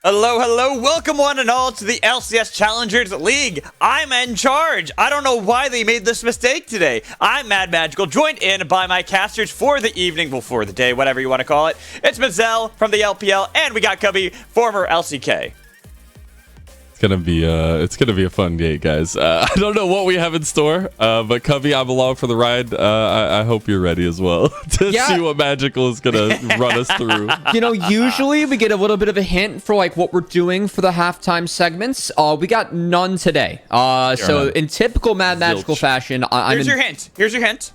Hello, hello, welcome one and all to the LCS Challengers League. I'm in charge. I don't know why they made this mistake today. I'm Mad Magical, joined in by my casters for the evening, well, for the day, whatever you want to call it. It's Mazel from the LPL, and we got Cubby, former LCK. It's gonna be a fun day, guys. I don't know what we have in store, but Cubby, I'm along for the ride. I hope you're ready as well to see what Magical is gonna run us through. You know, usually we get a little bit of a hint for like what we're doing for the halftime segments. We got none today. So in typical Mad Magical fashion, Here's your hint. Here's your hint.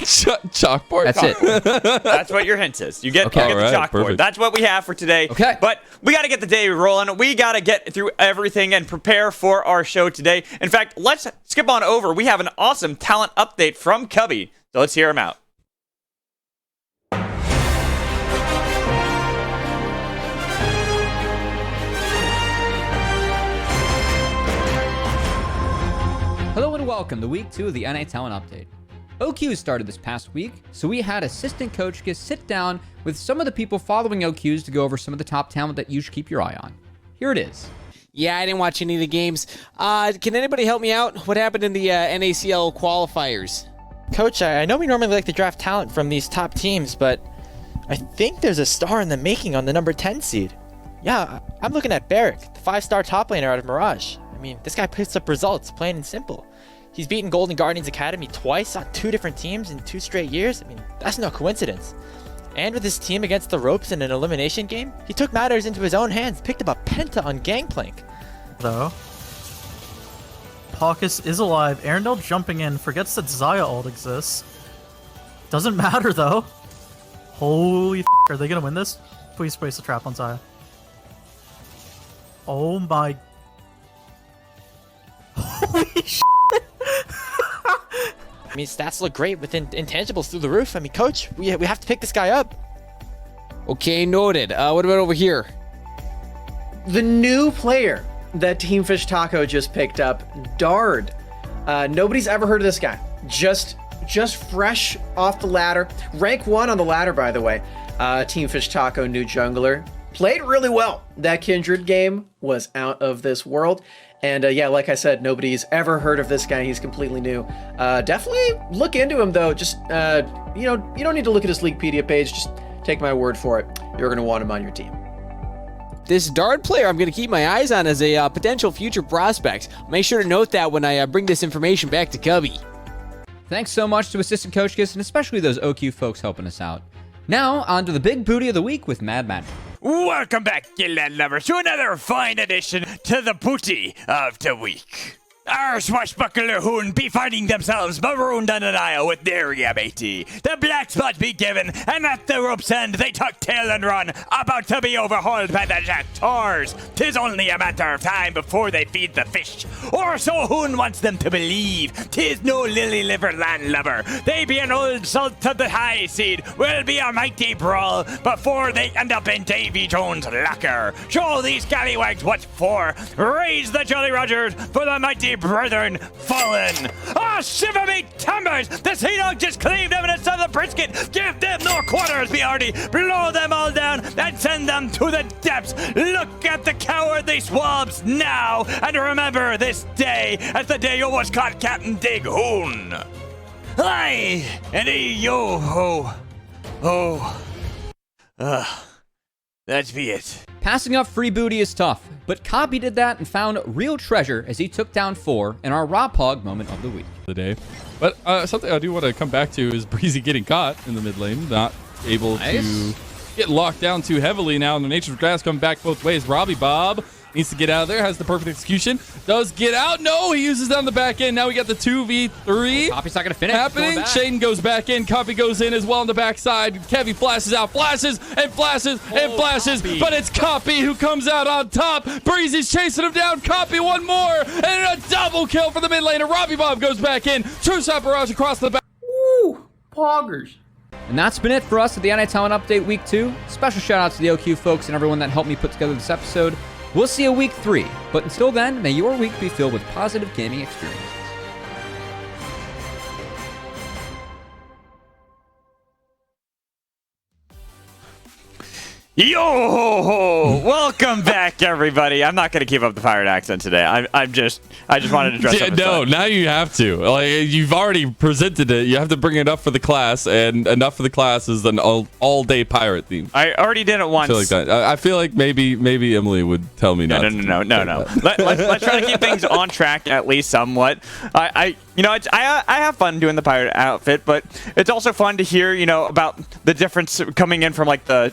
Chalkboard. That's it. That's what your hint is. You get, the chalkboard. Perfect. That's what we have for today. Okay. But we got to get the day rolling. We got to get through everything and prepare for our show today. In fact, let's skip on over. We have an awesome talent update from Cubby. So let's hear him out. Hello and welcome to week 2 of the NA Talent Update. OQ started this past week, so we had assistant coach sit down with some of the people following OQs to go over some of the top talent that you should keep your eye on. Here it is. Yeah, I didn't watch any of the games. Can anybody help me out? What happened in the NACL qualifiers? Coach, I know we normally like to draft talent from these top teams, but I think there's a star in the making on the number 10 seed. Yeah, I'm looking at Barrick, the 5-star top laner out of Mirage. I mean, this guy puts up results, plain and simple. He's beaten Golden Guardians Academy twice on 2 different teams in 2 straight years. I mean, that's no coincidence. And with his team against the ropes in an elimination game, he took matters into his own hands, picked up a penta on Gangplank. Though, Paucus is alive. Arendelle jumping in, forgets that Xayah ult exists. Doesn't matter though. Holy f***, are they gonna win this? Please place a trap on Xayah. Oh my... Holy sh**. I mean, stats look great with intangibles through the roof. I mean, coach, we have to pick this guy up. Okay, noted. What about over here? The new player that Team Fish Taco just picked up, Dard. Nobody's ever heard of this guy. Just fresh off the ladder. Rank 1 on the ladder, by the way. Team Fish Taco, new jungler. Played really well. That Kindred game was out of this world. And yeah, like I said, nobody's ever heard of this guy. He's completely new. Definitely look into him, though. Just, you don't need to look at his Leaguepedia page. Just take my word for it. You're going to want him on your team. This Dart player I'm going to keep my eyes on as a potential future prospect. Make sure to note that when I bring this information back to Cubby. Thanks so much to assistant coach and especially those OQ folks helping us out. Now, on to the big booty of the week with Mad Magic. Welcome back, Gilland lovers, to another fine addition to the booty of the week. Our swashbuckler hoon be finding themselves marooned on an isle with their matey. The black spot be given, and at the rope's end they tuck tail and run, about to be overhauled by the jackars. 'Tis only a matter of time before they feed the fish, or so hoon wants them to believe. 'Tis no lily-livered landlubber. They be an old salt of the high seed, will be a mighty brawl before they end up in Davy Jones' locker. Show these scallywags what for. Raise the Jolly Rogers for the mighty brethren fallen. Ah, shiver me timbers! The Sea Dog just cleaved them in a southern brisket. Give them no quarters, be hearty. Blow them all down and send them to the depths. Look at the cowardly swabs now, and remember this day as the day you was caught Captain Dig Hoon. Aye, and yo ho. That be it. Passing up free booty is tough, but Copy did that and found real treasure as he took down 4 in our Raw Pog moment of the week. But something I do want to come back to is Breezy getting caught in the mid lane, not able to get locked down too heavily now. And the Nature's Grass coming back both ways. Robbie Bob needs to get out of there, has the perfect execution, does get out. No, he uses down the back end. Now we got the 2v3 Copy's not going to finish. happening. Shaden goes back in. Copy goes in as well on the backside. Kevy flashes out, flashes, and flashes, and flashes. Copy. But it's Copy who comes out on top. Breezy's chasing him down. Copy one more, and a double kill for the mid laner. Robbie Bob goes back in. True Shot Barrage across the back. Woo! Poggers. And that's been it for us at the NA Talent Update Week 2. Special shout out to the OQ folks and everyone that helped me put together this episode. We'll see you week 3, but until then, may your week be filled with positive gaming experiences. Yo ho ho! Welcome back, everybody. I'm not gonna keep up the pirate accent today. I just wanted to dress up. No, now you have to. Like, you've already presented it. You have to bring it up for the class, and enough for the class is an all-day pirate theme. I already did it once. I feel like maybe Emily would tell me not. No. Let's try to keep things on track at least somewhat. I have fun doing the pirate outfit, but it's also fun to hear about the difference coming in from like the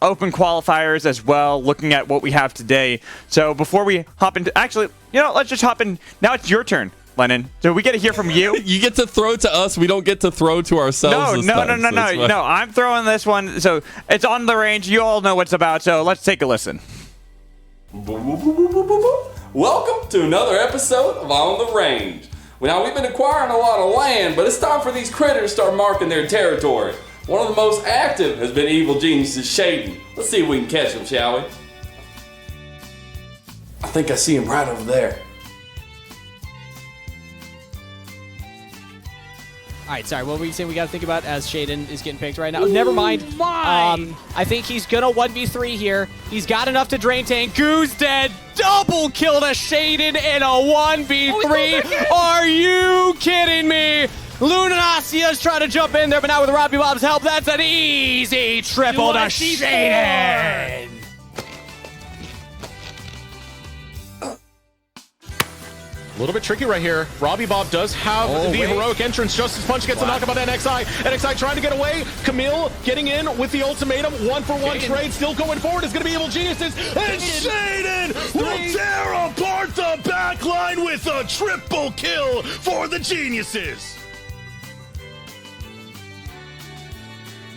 open qualifiers as well, looking at what we have today. So before we hop into, actually, let's just hop in. Now it's your turn, Lennon. So we get to hear from you. You get to throw to us. We don't get to throw to ourselves. No. I'm throwing this one. So it's on the range. You all know what's about. So let's take a listen. Welcome to another episode of On the Range. Now, we've been acquiring a lot of land, but it's time for these critters to start marking their territory. One of the most active has been Evil Genius's Shaden. Let's see if we can catch him, shall we? I think I see him right over there. All right, sorry, what were you saying we got to think about as Shaden is getting picked right now? Never mind. I think he's going to 1v3 here. He's got enough to drain tank. Goose dead. Double kill to Shaden in a 1v3. Are you kidding me? Lunasia's trying to jump in there, but now with Robbie Bob's help, that's an easy triple to Shaden. A little bit tricky right here. Robbie Bob does have the heroic entrance. Justice Punch gets a knockup on NXI. NXI trying to get away. Camille getting in with the ultimatum. 1-for-1 trade. Still going forward. It's going to be Evil Geniuses. And Shaden will tear apart the backline with a triple kill for the Geniuses.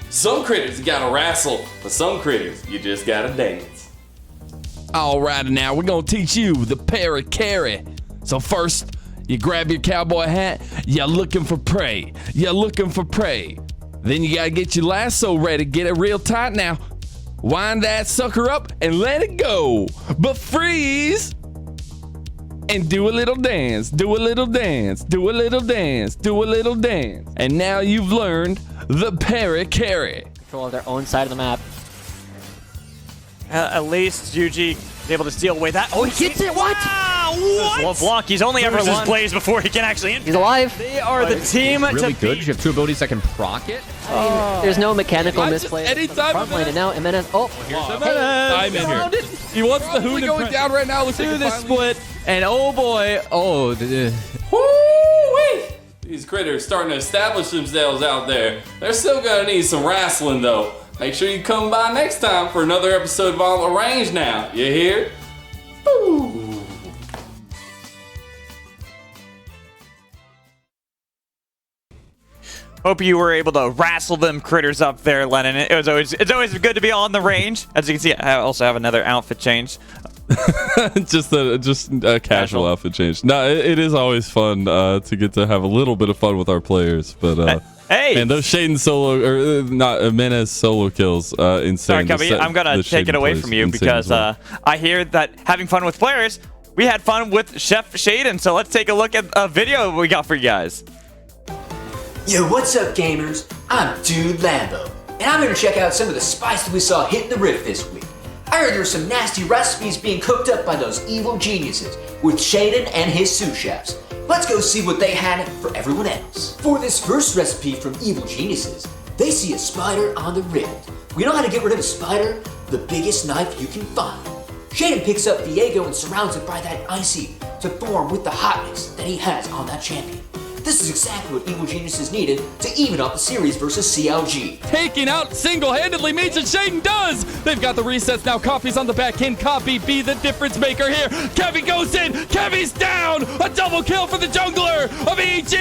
Some critters you gotta wrestle, but some critters you just gotta dance. All right, now we're gonna teach you the para-carry. So first, you grab your cowboy hat, you're looking for prey. Then you gotta get your lasso ready, get it real tight now. Wind that sucker up and let it go. But freeze! And do a little dance, And now you've learned the para-carry. Control of their own side of the map. At least Yuji is able to steal away that. Oh, he gets it! What? What? Block. He's only ever loses plays before he can actually. He's alive. They are the team Really to good. beat. You have two abilities that can proc it. There's no mechanical misplay. Anytime Front lane, and now Jimenez. Oh, I'm in here. He wants the hoon going down right now. Looks Do the split, and oh boy, Woo-wee! These critters starting to establish themselves out there. They're still gonna need some wrestling though. Make sure you come by next time for another episode of On the Range now. You hear? Woo! Hope you were able to wrestle them critters up there, Lennon. It's always good to be on the range. As you can see, I also have another outfit change. just a casual outfit change. No, it is always fun to get to have a little bit of fun with our players, but hey, and those Shaden solo or not Jimenez solo kills, insane. Sorry, Cubby, I'm gonna take it away from you because I hear that having fun with players, we had fun with Chef Shaden. So let's take a look at a video we got for you guys. Yo, what's up, gamers? I'm Dude Lambo, and I'm here to check out some of the spice that we saw hitting the rift this week. I heard there were some nasty recipes being cooked up by those evil geniuses with Shaden and his sous chefs. Let's go see what they had for everyone else. For this first recipe from Evil Geniuses, they see a spider on the rift. We know how to get rid of a spider, the biggest knife you can find. Shaden picks up Diego and surrounds it by that icy to form with the hotness that he has on that champion. This is exactly what Evil Geniuses needed to even up the series versus CLG. Taking out single-handedly means that Shaden does! They've got the resets now. Coffee's on the back. Can Coffee be the difference maker here? Kevy goes in. Kevy's down! A double kill for the jungler of EG!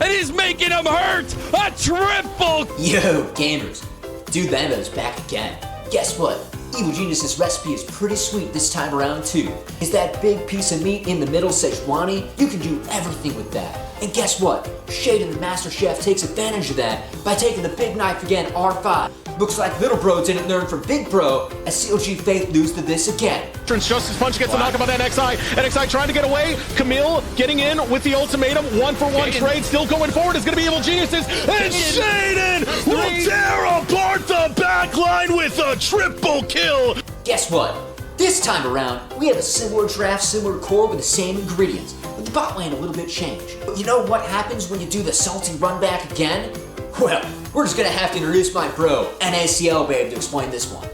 And he's making him hurt! A triple! Yo, gamers. Dude Lambo's back again. Guess what? Evil Genius's recipe is pretty sweet this time around too. Is that big piece of meat in the middle Szechuani? You can do everything with that. And guess what? Shaden the Master Chef takes advantage of that by taking the big knife again, R5. Looks like Little Bro didn't learn from Big Bro as CLG Faith lose to this again. Turns Justice Punch, gets the knockup on NXI. NXI trying to get away. Camille getting in with the ultimatum. 1-for-1 trade. Still going forward. It's going to be Evil Geniuses. And Shaden will tear apart the backline with a triple kill. Guess what? This time around, we have a similar draft, similar core with the same ingredients, with the bot lane a little bit changed. But you know what happens when you do the salty run back again? Well, we're just gonna have to introduce my bro, NACL Babe, to explain this one.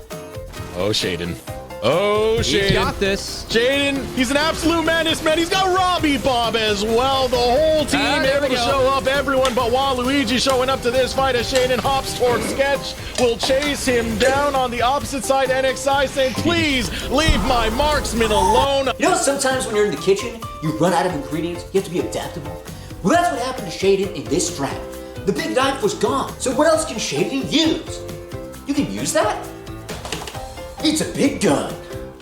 Oh, Shaden. Oh, Shaden. He's got this. Jaden, he's an absolute menace, man. He's got Robbie Bob as well. The whole team able to show up. Everyone but Waluigi showing up to this fight as Shaden hops towards Sketch. Will chase him down on the opposite side. NXI saying, please leave my marksman alone. You know, sometimes when you're in the kitchen, you run out of ingredients. You have to be adaptable. Well, that's what happened to Shaden in this draft. The big knife was gone. So what else can Shaden use? You can use that? It's a big gun.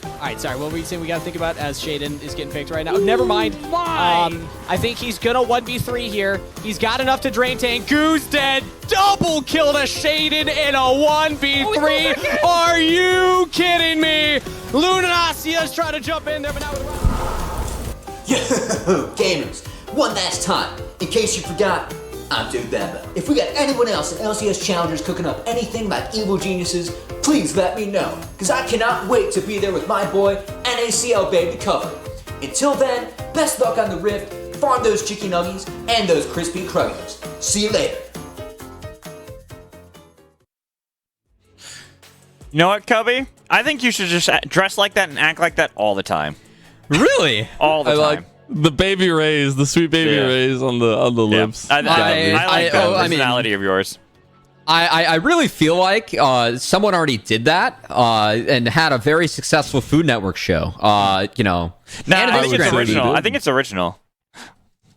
All right, sorry. What were you saying we got to think about as Shaden is getting picked right now? Never mind. I think he's going to 1v3 here. He's got enough to drain tank. Goose dead. Double kill to Shaden in a 1v3. Are you kidding me? Lunasia's trying to jump in there, but now with Yo, gamers, one last time. In case you forgot, I'm Dude Bamba. If we got anyone else in LCS Challengers cooking up anything like Evil Geniuses, please let me know, because I cannot wait to be there with my boy, NACL Babe, to cover it. Until then, best luck on the Rift, farm those chicken nuggies, and those crispy cruggers. See you later. You know what, Cubby? I think you should just dress like that and act like that all the time. Really? All the time. Like the baby rays, the sweet baby rays on the lips. I like that personality of yours. I really feel like someone already did that and had a very successful Food Network show. You know, no, and I think it's original. I think it's original.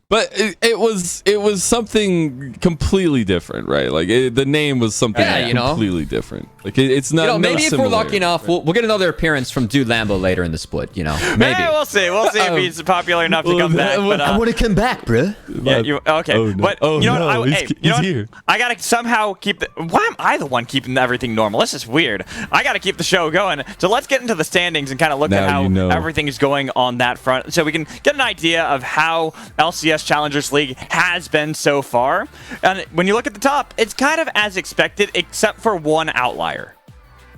But it was something completely different, right? Like the name was something completely different. Like it's not. You know, maybe if we're lucky similarity. enough, we'll get another appearance from Dude Lambo later in the split. You know, maybe. We'll see. We'll see if he's popular enough to come back. But, I want to come back, bruh. Yeah, okay. Oh, no. But you know what? He's here. I gotta somehow keep the. Why am I the one keeping everything normal? This is weird. I gotta keep the show going. So let's get into the standings and kind of look at how everything is going on that front, so we can get an idea of how LCS Challengers League has been so far. And when you look at the top, it's kind of as expected, except for one outlier.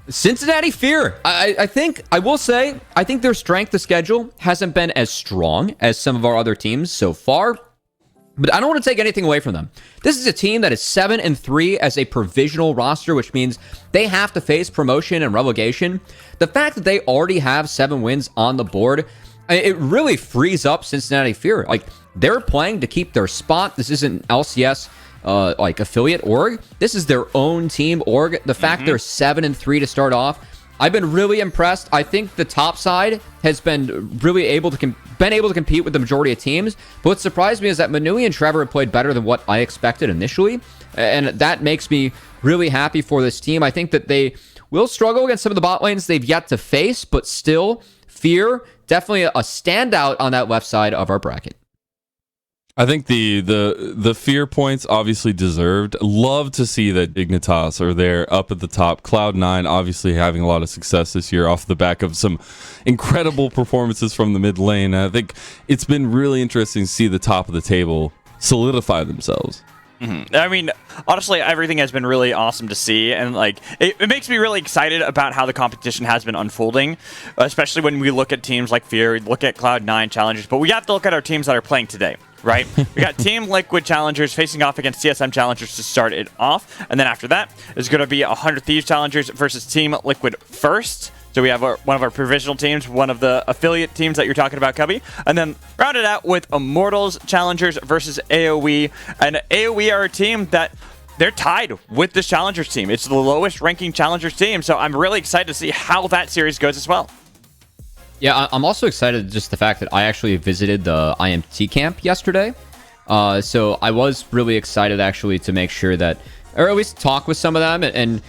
Cincinnati Fear. I think their strength of schedule hasn't been as strong as some of our other teams so far, but I don't want to take anything away from them. This is a team that is 7-3 as a provisional roster, which means they have to face promotion and relegation. The fact that they already have 7 wins on the board, it really frees up Cincinnati Fear. Like, they're playing to keep their spot. This isn't LCS like affiliate org. This is their own team org. The fact they're 7-3 to start off, I've been really impressed. I think the top side has been really able to compete with the majority of teams. But what surprised me is that Manui and Trevor have played better than what I expected initially, and that makes me really happy for this team. I think that they will struggle against some of the bot lanes they've yet to face, but still, Fear definitely a standout on that left side of our bracket. I think the Fear points obviously deserved. Love to see that Dignitas are there up at the top. Cloud9 obviously having a lot of success this year off the back of some incredible performances from the mid lane. I think it's been really interesting to see the top of the table solidify themselves. I mean, honestly, everything has been really awesome to see, and like it makes me really excited about how the competition has been unfolding, especially when we look at teams like Fear, we look at Cloud9 Challengers, but we have to look at our teams that are playing today, right? We got Team Liquid Challengers facing off against TSM Challengers to start it off, and then after that is going to be 100 Thieves Challengers versus Team Liquid First. So we have one of our provisional teams, one of the affiliate teams that you're talking about, Cubby. And then round it out with Immortals Challengers versus AoE. And AoE are a team that they're tied with this Challengers team. It's the lowest ranking Challengers team. So I'm really excited to see how that series goes as well. Yeah, I'm also excited just the fact that I actually visited the IMT camp yesterday. So I was really excited actually to make sure that or at least talk with some of them. And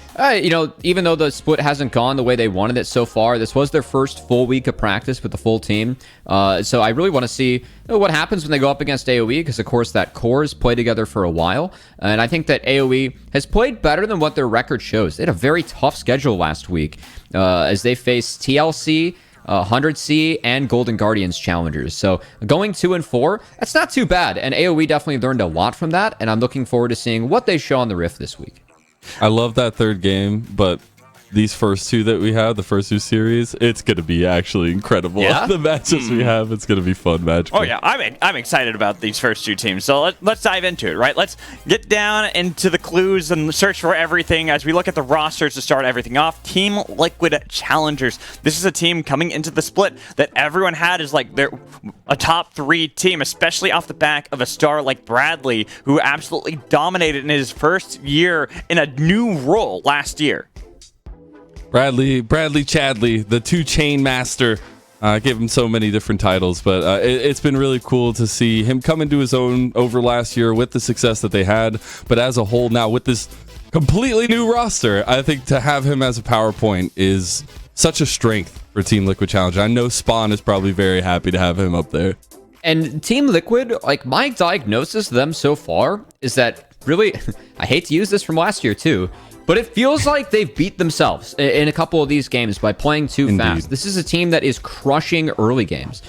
you know, even though the split hasn't gone the way they wanted it so far, this was their first full week of practice with the full team. So I really want to see what happens when they go up against AoE, because of course that cores play together for a while. And I think that AoE has played better than what their record shows. They had a very tough schedule last week as they faced TLC, 100C, and Golden Guardians Challengers. So going 2-4, that's not too bad. And AoE definitely learned a lot from that. And I'm looking forward to seeing what they show on the Rift this week. I love that third game, but these first two that we have, the first two series, it's going to be actually incredible. Yeah? The matches we have, it's going to be fun match. Oh, yeah. I'm excited about these first two teams. So let's dive into it, right? Let's get down into the clues and search for everything as we look at the rosters to start everything off. Team Liquid Challengers. This is a team coming into the split that everyone had as like a top 3 team, especially off the back of a star like Bradley, who absolutely dominated in his first year in a new role last year. Bradley Chadley, the 2-chain master. Gave him so many different titles, but it's been really cool to see him come into his own over last year with the success that they had. But as a whole now with this completely new roster, I think to have him as a PowerPoint is such a strength for Team Liquid Challenge. I know Spawn is probably very happy to have him up there. And Team Liquid, like my diagnosis of them so far is that really, I hate to use this from last year too, but it feels like they've beat themselves in a couple of these games by playing too fast. This is a team that is crushing early games.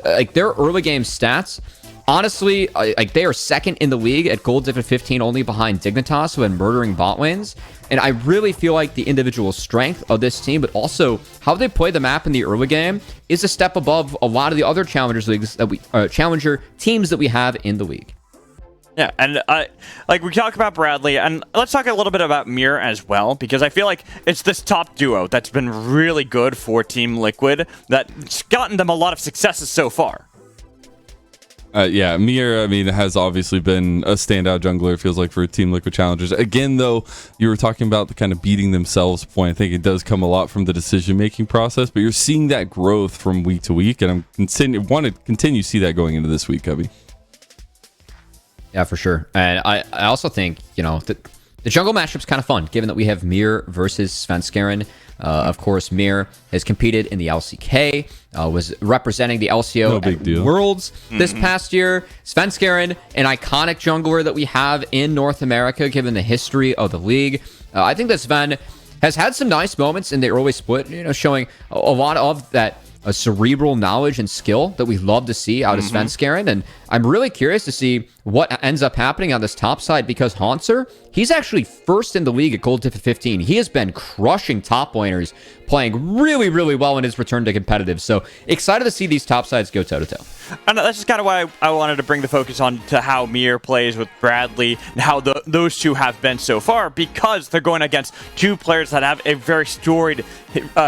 Like their early game stats, honestly, like they are second in the league at gold diff at 15, only behind Dignitas, who had murdering bot lanes. And I really feel like the individual strength of this team, but also how they play the map in the early game, is a step above a lot of the other Challengers leagues that challenger teams that we have in the league. Yeah, and like we talk about Bradley, and let's talk a little bit about Mir as well, because I feel like it's this top duo that's been really good for Team Liquid that's gotten them a lot of successes so far. Yeah, Mir, I mean, has obviously been a standout jungler, it feels like, for Team Liquid Challengers. Again, though, you were talking about the kind of beating themselves point. I think it does come a lot from the decision-making process, but you're seeing that growth from week to week, and I want to continue to see that going into this week, Cubby. Yeah, for sure. And I also think, you know, the jungle matchup's kind of fun, given that we have Mir versus Svenskeren. Of course, Mir has competed in the LCK, was representing the LCO at Worlds this past year. Svenskeren, an iconic jungler that we have in North America, given the history of the league. I think that Sven has had some nice moments in the early split, you know, showing a lot of that cerebral knowledge and skill that we love to see out of Svenskeren. And I'm really curious to see what ends up happening on this top side, because Hanser, he's actually first in the league at gold diff at 15. He has been crushing top laners, playing really, really well in his return to competitive. So excited to see these top sides go toe-to-toe. And that's just kind of why I wanted to bring the focus on to how Mir plays with Bradley and how those two have been so far, because they're going against two players that have a very storied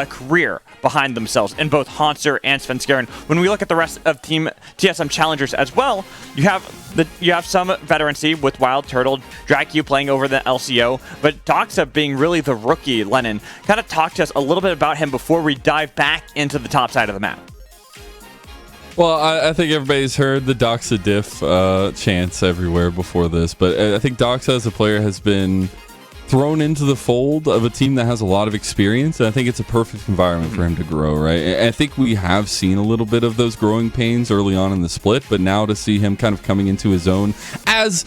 career behind themselves in both Hanser and Svenskeren. When we look at the rest of Team TSM Challengers as well, you have some veterancy with Wild Turtle, DragQ playing over the LCO, but Doxa being really the rookie. Lennon, kind of talk to us a little bit about him before we dive back into the top side of the map. Well, I think everybody's heard the Doxa diff chants everywhere before this, but I think Doxa as a player has been thrown into the fold of a team that has a lot of experience, and I think it's a perfect environment for him to grow, right? And I think we have seen a little bit of those growing pains early on in the split, but now to see him kind of coming into his own as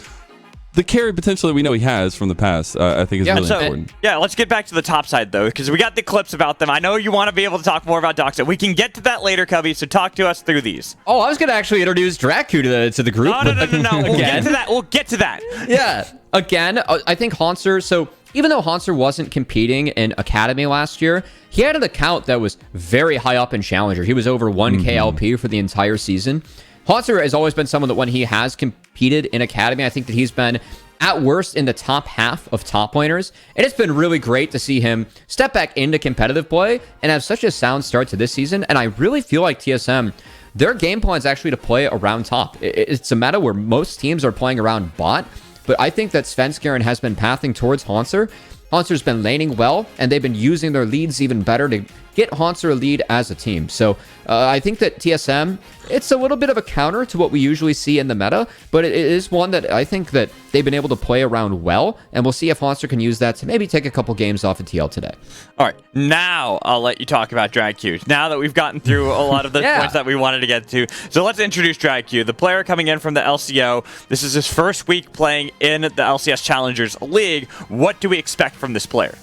the carry potential that we know he has from the past, I think is really important. Yeah, let's get back to the top side, though, because we got the clips about them. I know you want to be able to talk more about Doxa. We can get to that later, Cubby, so talk to us through these. Oh, I was going to actually introduce DragQ to the group. No. We'll get to that. We'll get to that. Yeah. Again, I think Hanser, so even though Hanser wasn't competing in Academy last year, he had an account that was very high up in Challenger. He was over 1K LP for the entire season. Hanser has always been someone that when he has competed in Academy, I think that he's been at worst in the top half of top laners. And it's been really great to see him step back into competitive play and have such a sound start to this season. And I really feel like TSM, their game plan is actually to play around top. It's a meta where most teams are playing around bot, but I think that Svenskeren has been pathing towards Hanser. Hanser's been laning well, and they've been using their leads even better to get Hanser a lead as a team. So I think that TSM, it's a little bit of a counter to what we usually see in the meta, but it is one that I think that they've been able to play around well, and we'll see if Honster can use that to maybe take a couple games off of TL today. All right, now I'll let you talk about DragQ. Now that we've gotten through a lot of the points that we wanted to get to, so let's introduce DragQ, the player coming in from the LCO. This is his first week playing in the LCS Challengers League. What do we expect from this player?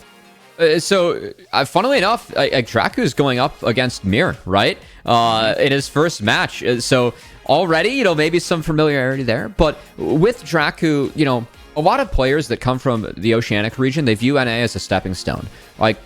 Funnily enough, Draku is going up against Mir, right? In his first match. So already, maybe some familiarity there. But with Draku, a lot of players that come from the Oceanic region, they view NA as a stepping stone. Like,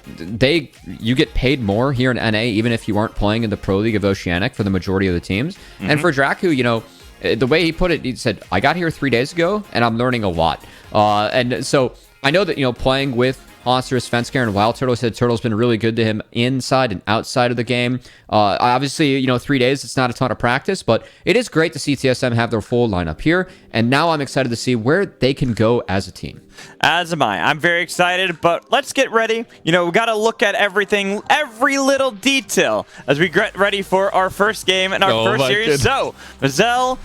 you get paid more here in NA, even if you aren't playing in the Pro League of Oceanic for the majority of the teams. And for Draku, the way he put it, he said, I got here 3 days ago, and I'm learning a lot. And so I know that, playing with Monster, Svenskar, and Wild Turtle said Turtle's been really good to him inside and outside of the game. Obviously, 3 days, it's not a ton of practice, but it is great to see TSM have their full lineup here. And now I'm excited to see where they can go as a team. As am I. I'm very excited, but let's get ready. We got to look at everything, every little detail as we get ready for our first game and our first series. Goodness. So, Mazel,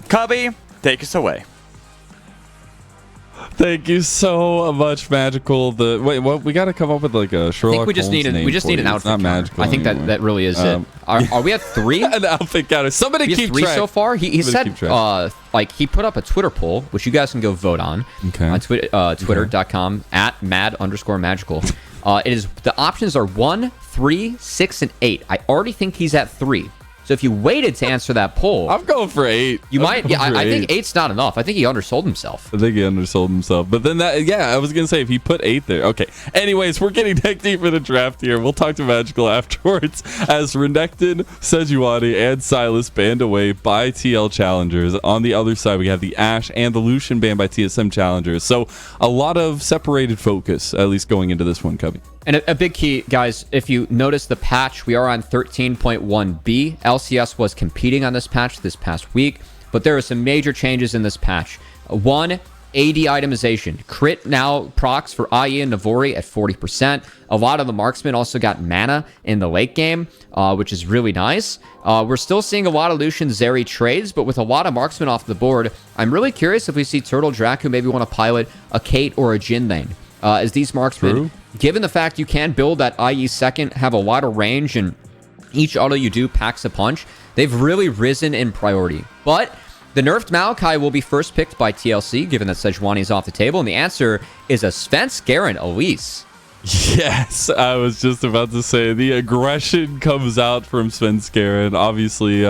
Cubby, take us away. Thank you so much, Magical. We got to come up with like a Sherlock Holmes. I think we just need an outfit. Not Magical. I think that really is it. Are we at 3? An outfit counter. Somebody keep 3 track. so far. He said he put up a Twitter poll, which you guys can go vote on. Okay. On twitter.com @mad_magical. It is the options are 1, 3, 6, and 8. I already think he's at 3. So if you waited to answer that poll, I'm going for 8. You might. Yeah, I think 8's not enough. I think he undersold himself. But then I was going to say if he put 8 there. Okay. Anyways, we're getting neck deep in the draft here. We'll talk to Magical afterwards as Renekton, Sejuani, and Silas banned away by TL Challengers. On the other side, we have the Ashe and the Lucian banned by TSM Challengers. So a lot of separated focus, at least going into this one, Cubby. And a big key, guys, if you notice the patch, we are on 13.1b. LCS was competing on this patch this past week, but there are some major changes in this patch. 1, AD itemization. Crit now procs for IE and Navori at 40%. A lot of the marksmen also got mana in the late game, which is really nice. We're still seeing a lot of Lucian Zeri trades, but with a lot of marksmen off the board, I'm really curious if we see Turtle Draku maybe want to pilot a Kate or a Jin lane. As these marksmen, given the fact you can build that IE second, have a lot of range, and each auto you do packs a punch, they've really risen in priority. But the nerfed Maokai will be first picked by TLC, given that Sejuani is off the table, and the answer is a Svenskar Elise. Yes, I was just about to say, the aggression comes out from Svenskar, obviously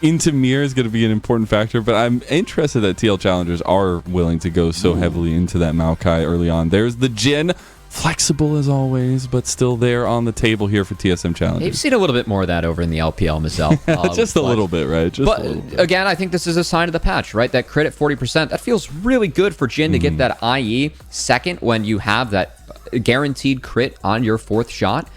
into Mir is going to be an important factor, but I'm interested that TL Challengers are willing to go so heavily into that Maokai early on. There's the Jin, flexible as always, but still there on the table here for TSM Challengers. You've seen a little bit more of that over in the LPL, Mazel. Just a little bit, right? But again, I think this is a sign of the patch, right? That crit at 40%, that feels really good for Jin to get that IE second when you have that guaranteed crit on your 4th shot.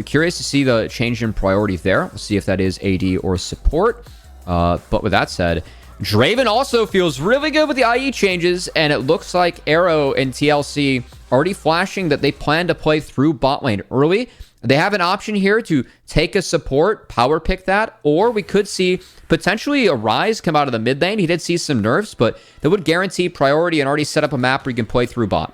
Curious to see the change in priority there. We'll see if that is AD or support. But with that said, Draven also feels really good with the IE changes, and it looks like Arrow and TLC already flashing that they plan to play through bot lane early. They have an option here to take a support, power pick that, or we could see potentially a Ryze come out of the mid lane. He did see some nerfs, but that would guarantee priority and already set up a map where you can play through bot.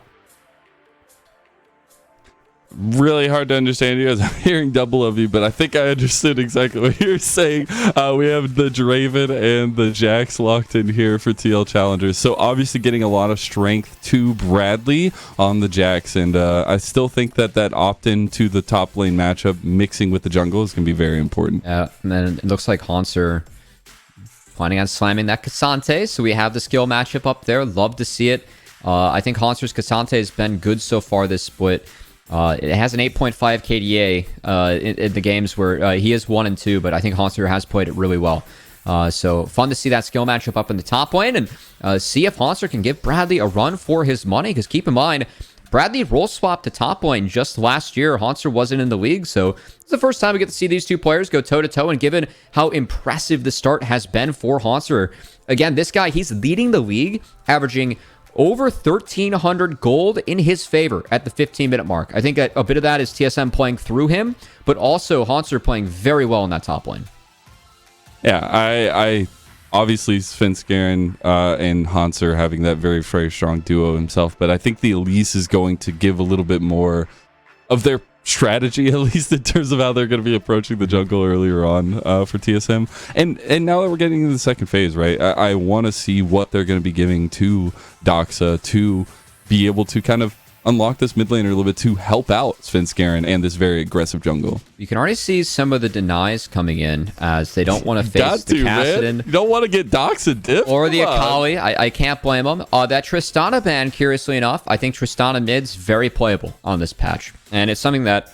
Really hard to understand you as I'm hearing double of you, but I think I understood exactly what you're saying. We have the Draven and the Jax locked in here for TL Challengers. So obviously getting a lot of strength to Bradley on the Jax, and I still think that opt-in to the top lane matchup mixing with the jungle is going to be very important. Yeah, and then it looks like Hanser planning on slamming that Cassante, so we have the skill matchup up there. Love to see it. I think Hanser's Cassante has been good so far this split. It has an 8.5 KDA in the games where he is 1 and 2, but I think Hanser has played it really well. So fun to see that skill matchup up in the top lane and see if Hanser can give Bradley a run for his money, because keep in mind, Bradley role swapped to top lane just last year. Hanser wasn't in the league, so it's the first time we get to see these two players go toe-to-toe, and given how impressive the start has been for Hanser, again, this guy, he's leading the league, averaging over 1,300 gold in his favor at the 15-minute mark. I think a bit of that is TSM playing through him, but also Hanser playing very well in that top lane. Yeah, obviously Svenskeren and Hanser having that very, very strong duo himself, but I think the Elise is going to give a little bit more of their strategy, at least in terms of how they're going to be approaching the jungle earlier on for TSM. And now that we're getting into the second phase, right, I want to see what they're going to be giving to Doxa to be able to kind of unlock this mid laner a little bit to help out Svenskeren and this very aggressive jungle. You can already see some of the denies coming in as they don't want to face the Kassadin. Man. You don't want to get Doxa dipped? Or the Akali. I can't blame them. That Tristana ban, curiously enough, I think Tristana mid's very playable on this patch. And it's something that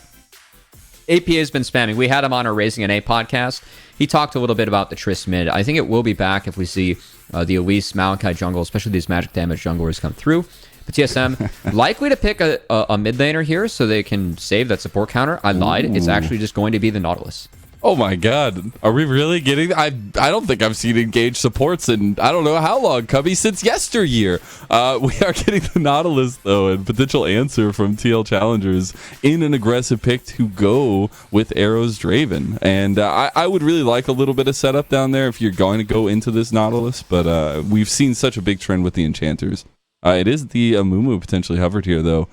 APA has been spamming. We had him on our Raising an A podcast. He talked a little bit about the Trist mid. I think it will be back if we see the Elise Maokai jungle, especially these magic damage junglers come through. But TSM likely to pick a mid laner here so they can save that support counter. I lied. It's actually just going to be the Nautilus. Oh my god. Are we really getting... I don't think I've seen engaged supports in I don't know how long, Cubby, since yesteryear. We are getting the Nautilus, though, and potential answer from TL Challengers in an aggressive pick to go with Arrow's Draven. And I would really like a little bit of setup down there if you're going to go into this Nautilus, but we've seen such a big trend with the Enchanters. It is the Amumu potentially hovered here, though.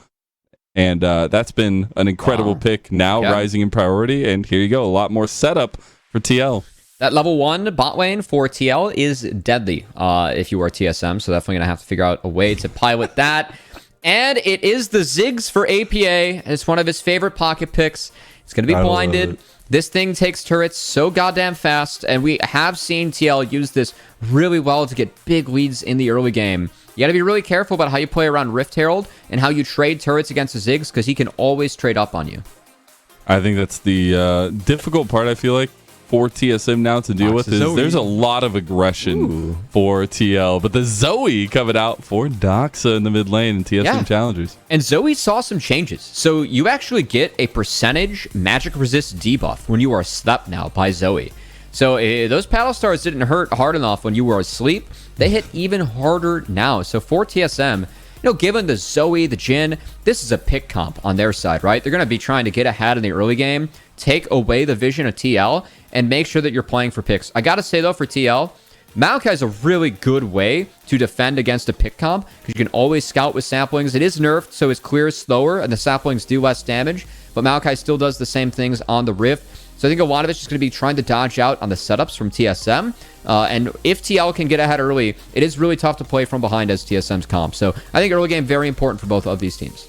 And that's been an incredible pick, now rising in priority. And here you go, a lot more setup for TL. That level 1 bot lane for TL is deadly if you are TSM. So definitely going to have to figure out a way to pilot that. And it is the Ziggs for APA. It's one of his favorite pocket picks. It's going to be blinded. This thing takes turrets so goddamn fast. And we have seen TL use this really well to get big leads in the early game. You got to be really careful about how you play around Rift Herald and how you trade turrets against the Ziggs, because he can always trade up on you. I think that's the difficult part, I feel like, for TSM now to deal with. Is there's a lot of aggression for TL, but the Zoe coming out for Doxa in the mid lane and TSM Challengers. And Zoe saw some changes. So you actually get a percentage magic resist debuff when you are slept now by Zoe. So those paddle stars didn't hurt hard enough when you were asleep. They hit even harder now. So for TSM, given the Zoe, the Jhin, this is a pick comp on their side, right? They're going to be trying to get ahead in the early game, take away the vision of TL, and make sure that you're playing for picks. I got to say, though, for TL, Maokai is a really good way to defend against a pick comp, because you can always scout with saplings. It is nerfed, so his clear is slower, and the saplings do less damage, but Maokai still does the same things on the Rift. So I think a lot of it's just going to be trying to dodge out on the setups from TSM. And if TL can get ahead early, it is really tough to play from behind as TSM's comp. So I think early game very important for both of these teams.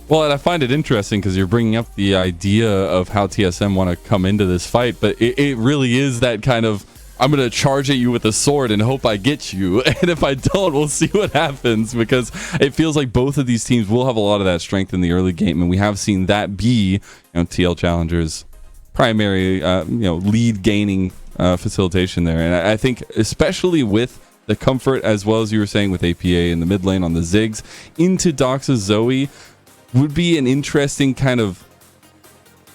Well, and I find it interesting because you're bringing up the idea of how TSM want to come into this fight, but it really is that kind of, I'm going to charge at you with a sword and hope I get you. And if I don't, we'll see what happens, because it feels like both of these teams will have a lot of that strength in the early game. And we have seen that be, TL Challengers' primary, lead gaining facilitation there. And I think especially with the comfort, as well as you were saying with APA in the mid lane on the Ziggs, into Doxa's Zoe would be an interesting kind of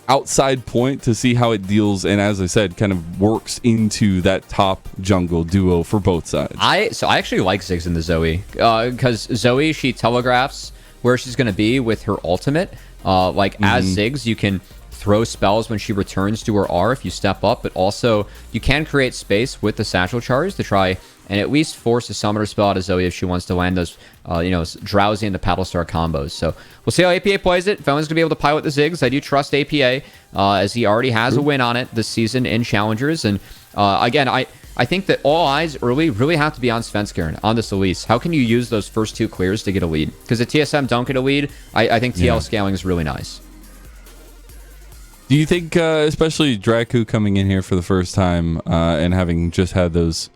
outside point to see how it deals, and as I said, kind of works into that top jungle duo for both sides. I actually like Ziggs in the Zoe, because Zoe, she telegraphs where she's going to be with her ultimate. As Ziggs, you can throw spells when she returns to her R if you step up, but also you can create space with the satchel charge to try and at least force a summoner spell out of Zoe if she wants to land those, Drowsy and the Paddle Star combos. So we'll see how APA plays it. If anyone's going to be able to pilot the Ziggs, I do trust APA, as he already has a win on it this season in Challengers. And again, I think that all eyes early really have to be on Svenskeren, on this Elise. How can you use those first two clears to get a lead? Because if TSM don't get a lead, I think TL scaling is really nice. Do you think, especially Draku coming in here for the first time and having just had those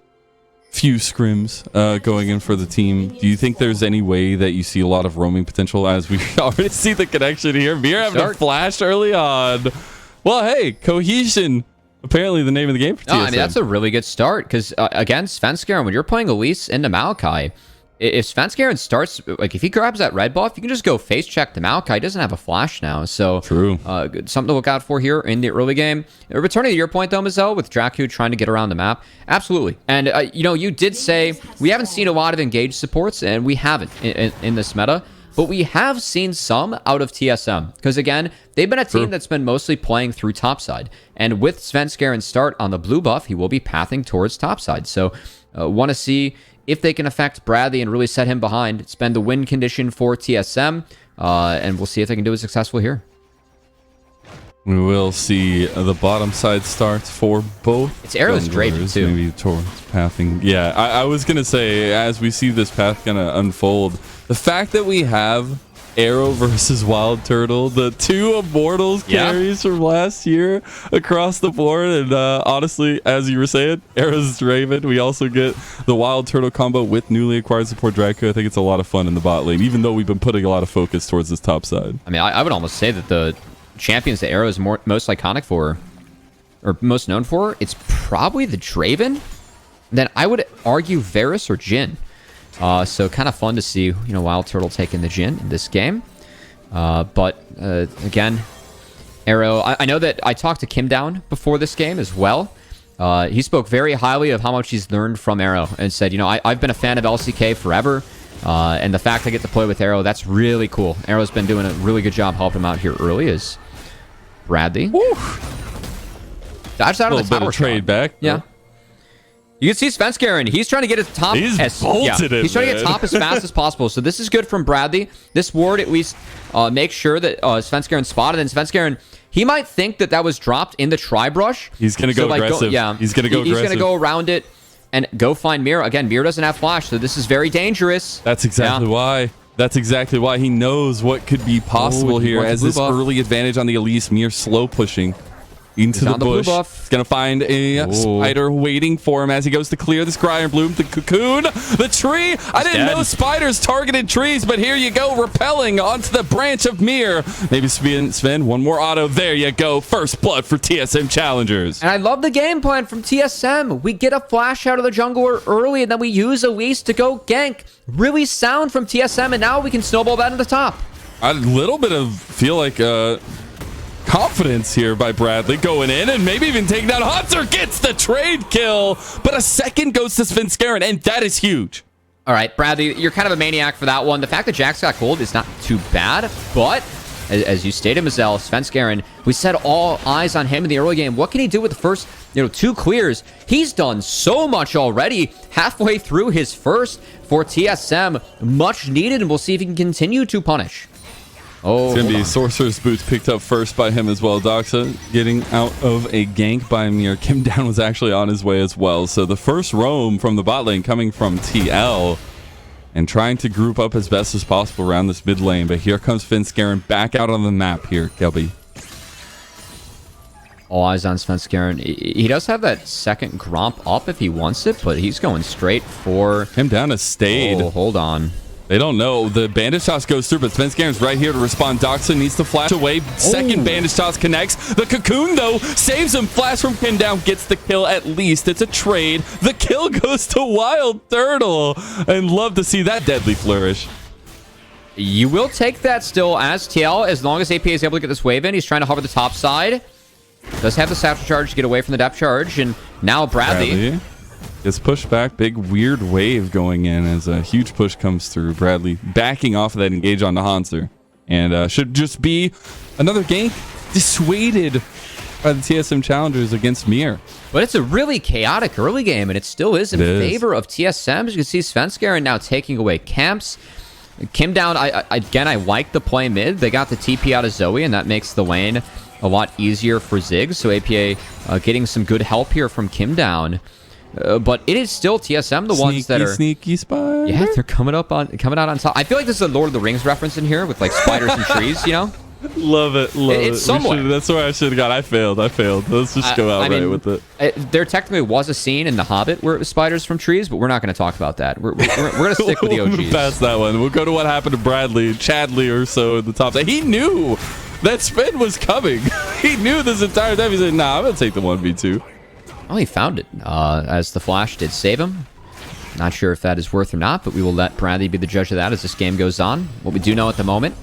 few scrims going in for the team, do you think there's any way that you see a lot of roaming potential, as we already see the connection here? Mir having a flash early on. Well, hey, cohesion. Apparently the name of the game for TSM. No, I mean, that's a really good start, because again, Svenskeren, when you're playing Elise into Maokai, if Svenskeren starts, if he grabs that red buff, you can just go face check to Maokai. He doesn't have a flash now, so true. Something to look out for here in the early game. Returning to your point, though, Mazel, with Draku trying to get around the map, absolutely. And you did say we haven't seen a lot of engaged supports, and we haven't in this meta. but we have seen some out of TSM. Because again, they've been a team that's been mostly playing through topside. And with Svenskaren's start on the blue buff, he will be pathing towards topside. So want to see if they can affect Bradley and really set him behind. It's been the win condition for TSM, and we'll see if they can do it successful here. We will see the bottom side starts for both. It's Arrow's Draven too. Maybe towards pathing. Yeah, I was going to say, as we see this path kind of unfold, the fact that we have Arrow versus Wild Turtle, the two Immortals carries from last year across the board. And honestly, as you were saying, Arrow's Draven. We also get the Wild Turtle combo with newly acquired support Draco. I think it's a lot of fun in the bot lane, even though we've been putting a lot of focus towards this top side. I mean, I would almost say that the champions that Arrow is most iconic for, or most known for, it's probably the Draven. Then I would argue Varus or Jhin. So kind of fun to see, Wild Turtle taking the Jhin in this game. But again, Arrow, I know that I talked to Kim Down before this game as well. He spoke very highly of how much he's learned from Arrow and said, I've been a fan of LCK forever. And the fact I get to play with Arrow, that's really cool. Arrow's been doing a really good job helping him out here early as Bradley. Woo! Dodged out of the tower trade back. Yeah. You can see Svenskeren. He's trying to get his top. He's bolted it, He's trying to get top as fast as possible. So this is good from Bradley. This ward at least makes sure that Svenskeren spotted. And Svenskeren, he might think that was dropped in the tri-brush. He's going to go aggressive. He's going to go aggressive. He's going to go around it and go find Mir. Again, Mir doesn't have flash, so this is very dangerous. That's exactly why. That's exactly why he knows what could be possible here as this early advantage on the Elise. Mir slow pushing into the bush. He's going to find a spider waiting for him as he goes to clear this Iron Bloom, the cocoon, the tree. I didn't know spiders targeted trees, but here you go, repelling onto the branch of Mir. Maybe Sven, one more auto. There you go. First blood for TSM Challengers. And I love the game plan from TSM. We get a flash out of the jungler early, and then we use Elise to go gank. Really sound from TSM, and now we can snowball that to the top. A little bit of, feel like, confidence here by Bradley going in and maybe even taking down Hunter. Gets the trade kill, but a second goes to Svenskeren, and that is huge. All right, Bradley, you're kind of a maniac for that one. The fact that Jax got gold is not too bad, but as you stated, Mazel, Svenskeren, we set all eyes on him in the early game. What can he do with the first, 2 clears? He's done so much already, halfway through his first for TSM. Much needed, and we'll see if he can continue to punish. It's going to be Sorcerer's Boots picked up first by him as well. Doxa getting out of a gank by Mir. Kim Down was actually on his way as well. So the first roam from the bot lane coming from TL and trying to group up as best as possible around this mid lane. But here comes Svenskeren back out on the map here, Kelby. All eyes on Svenskeren. He does have that second Gromp up if he wants it, but he's going straight for... Kim Down has stayed. Oh, hold on. They don't know. The bandage toss goes through, but Svenskeren's right here to respond. Doxa needs to flash away. Second bandage toss connects. The cocoon, though, saves him. Flash from Kim Down gets the kill at least. It's a trade. The kill goes to Wild Turtle. And love to see that deadly flourish. You will take that still as TL, as long as AP is able to get this wave in. He's trying to hover the top side. Does have the satchel charge to get away from the depth charge. And now Bradley gets pushed back. Big weird wave going in as a huge push comes through. Bradley backing off of that engage on the Hanser. And should just be another gank dissuaded by the TSM Challengers against Mir. But it's a really chaotic early game, and it still is in favor of TSM. As you can see, Svenskeren now taking away camps. Kim Down, I like the play mid. They got the TP out of Zoe, and that makes the lane a lot easier for Ziggs. So APA getting some good help here from Kim Down. But it is still TSM, the ones that are sneaky spider. Yeah, they're coming out on top. I feel like this is a Lord of the Rings reference in here with like spiders and trees, Love it. It's somewhat. That's where I should have got. I failed. Let's just go outright with it. There technically was a scene in The Hobbit where it was spiders from trees, but we're not going to talk about that. We're going to stick with the OGs. We'll pass that one. We'll go to what happened to Bradley, Chadley or so at the top. He knew that spin was coming. He knew this entire time. He said, nah, I'm going to take the 1v2. Oh, he found it, as the flash did save him. Not sure if that is worth or not, but we will let Bradley be the judge of that as this game goes on. What we do know at the moment,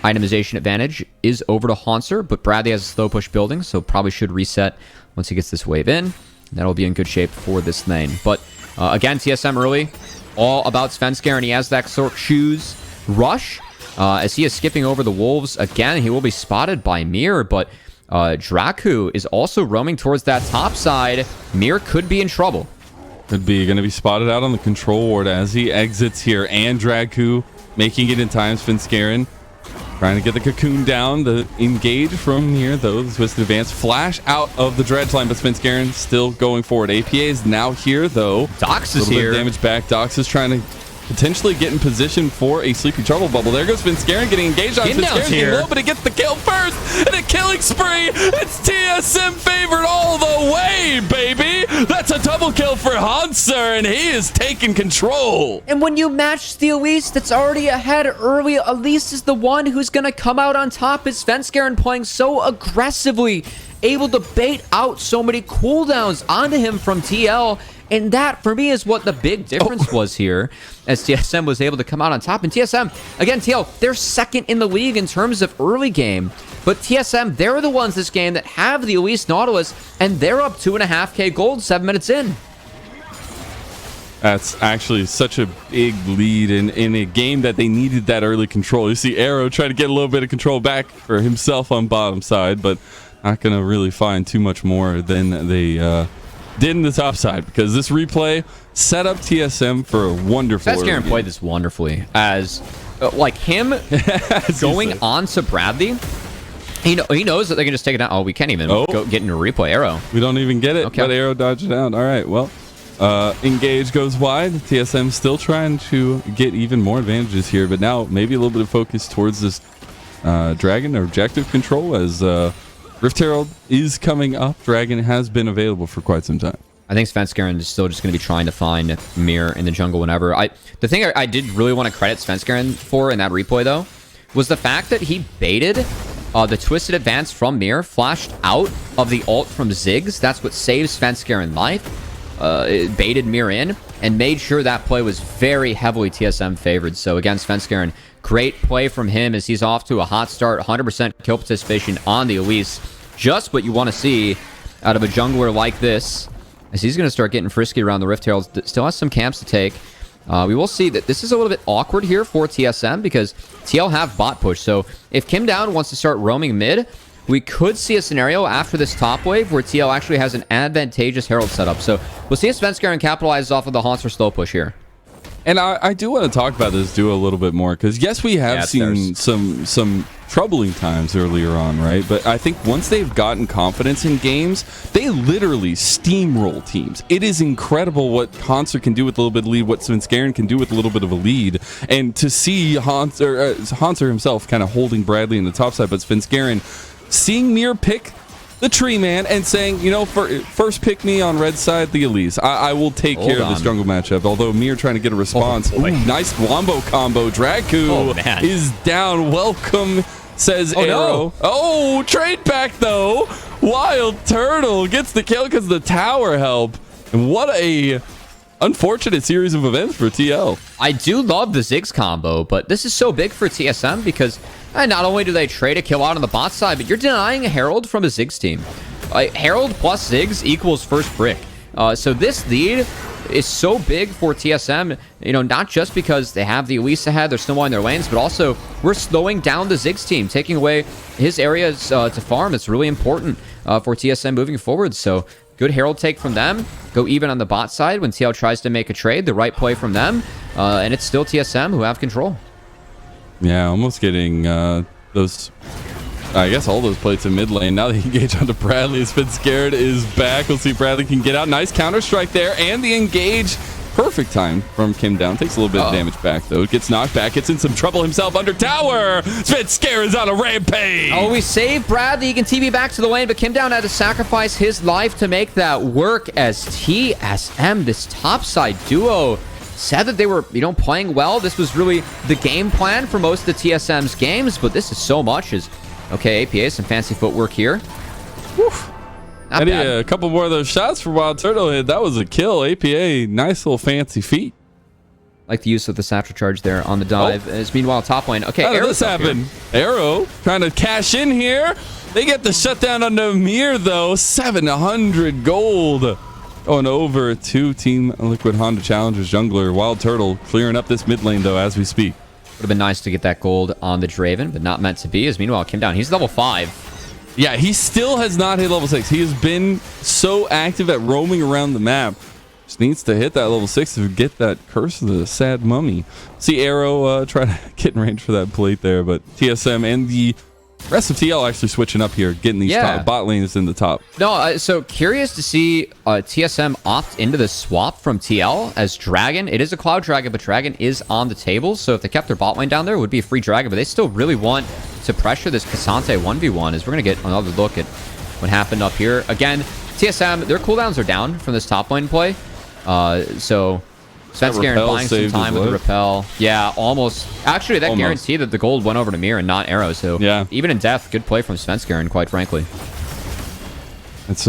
itemization advantage is over to Hanser, but Bradley has a slow push building, so probably should reset once he gets this wave in. That'll be in good shape for this lane. But again, TSM early, all about Svenskeren. He has that sort of shoes rush. as he is skipping over the wolves. Again, he will be spotted by Mir, but Draku is also roaming towards that top side. Mir could be in trouble. Could be going to be spotted out on the control ward as he exits here. And Draku making it in time. Svenskeren trying to get the cocoon down. The engage from here, though. The twisted advance. Flash out of the dredge line, but Svenskeren still going forward. APA is now here, though. Dox is here. Damage back. Dox is trying to potentially get in position for a sleepy trouble bubble. There goes Svenskeren getting engaged on Svenskeren getting low, but he gets the kill first, and a killing spree. It's TSM favored all the way, baby. That's a double kill for Hanser, and he is taking control. And when you match the Elise that's already ahead early, Elise is the one who's going to come out on top. Is Svenskeren playing so aggressively, able to bait out so many cooldowns onto him from TL. And that, for me, is what the big difference was here, as TSM was able to come out on top. And TSM, again, TL, they're second in the league in terms of early game. But TSM, they're the ones this game that have the Elise Nautilus, and they're up 2.5k gold 7 minutes in. That's actually such a big lead in a game that they needed that early control. You see Arrow try to get a little bit of control back for himself on bottom side, but not going to really find too much more than they did in the top side, because this replay set up TSM for a wonderful Svenskeren played this wonderfully as like him going on to Bradley. He knows that they can just take it out. Oh, we can't even go get into a replay. Arrow. We don't even get it, but Arrow dodged it out. All right, well, engage goes wide. TSM still trying to get even more advantages here, but now maybe a little bit of focus towards this Dragon or objective control as Rift Herald is coming up. Dragon has been available for quite some time. I think Svenskeren is still just going to be trying to find Mir in the jungle whenever. The thing I did really want to credit Svenskeren for in that replay, though, was the fact that he baited the twisted advance from Mir, flashed out of the ult from Ziggs. That's what saves Svenskeren life. It baited Mir in and made sure that play was very heavily TSM favored. So again, Svenskeren, great play from him as he's off to a hot start. 100% kill participation on the Elise. Just what you want to see out of a jungler like this, as he's going to start getting frisky around the Rift Herald. Still has some camps to take. We will see that this is a little bit awkward here for TSM because TL have bot push. So if Kim Down wants to start roaming mid, we could see a scenario after this top wave where TL actually has an advantageous Herald setup. So we'll see if Svenskeren capitalizes off of the Hanser slow push here. And I do want to talk about this duo a little bit more, because yes, we have seen some troubling times earlier on, right? But I think once they've gotten confidence in games, they literally steamroll teams. It is incredible what Hanser can do with a little bit of lead, what Svenskeren can do with a little bit of a lead. And to see Hanser himself kind of holding Bradley in the top side, but Svenskeren seeing Mir pick the tree man and saying, you know, first pick me on red side, the Elise. I will take care of this jungle matchup. Although Mir trying to get a response. Ooh, nice wombo combo. Draku is down. Welcome, says Arrow. No. Oh, trade back though. Wild Turtle gets the kill because of the tower help. And what a unfortunate series of events for TL. I do love the Ziggs combo, but this is so big for TSM because not only do they trade a kill out on the bot side, but you're denying a Herald from a Ziggs team. Herald plus Ziggs equals first brick. So this lead is so big for TSM, you know, not just because they have the Elise ahead, they're snowballing their lanes, but also we're slowing down the Ziggs team, taking away his areas to farm. It's really important for TSM moving forward. So good Herald take from them. Go even on the bot side when TL tries to make a trade. The right play from them. And it's still TSM who have control. Yeah, almost getting those, I guess, all those plates in mid lane. Now they engage onto Bradley. Svenskeren is back. We'll see if Bradley can get out. Nice counter strike there. And the engage. Perfect time from Kim Down. Takes a little bit of damage back, though. Gets knocked back. Gets in some trouble himself under tower. Svenskeren's on a rampage. Oh, we saved Bradley. He can TB back to the lane, but Kim Down had to sacrifice his life to make that work as TSM, this topside duo, said that they were, you know, playing well. This was really the game plan for most of the TSM's games, but this is so much as, okay, APA, some fancy footwork here. Whew. Not bad. A couple more of those shots for Wild Turtle hit. That was a kill. APA, nice little fancy feat. Like the use of the satchel charge there on the dive. As meanwhere, top lane. Okay, how did this happen? Arrow trying to cash in here. They get the shutdown on Namir, though. 700 gold. Going over to Team Liquid Honda Challengers Jungler. Wild Turtle clearing up this mid lane, though, as we speak. Would have been nice to get that gold on the Draven, but not meant to be. As meanwhile, Kim Down, he's level 5. Yeah, he still has not hit level 6. He has been so active at roaming around the map. Just needs to hit that level 6 to get that Curse of the Sad Mummy. See Arrow try to get in range for that plate there, but TSM and the rest of TL actually switching up here, getting these bot lanes in the top. No, so curious to see TSM opt into the swap from TL as Dragon. It is a Cloud Dragon, but Dragon is on the table. So if they kept their bot lane down there, it would be a free Dragon. But they still really want to pressure this Cassante 1v1 as we're going to get another look at what happened up here. Again, TSM, their cooldowns are down from this top lane play. So Svenskeren buying some time with the repel. Yeah, almost. Actually, that guaranteed that the gold went over to Mir and not Arrow. So yeah, even in death, good play from Svenskeren, quite frankly. It's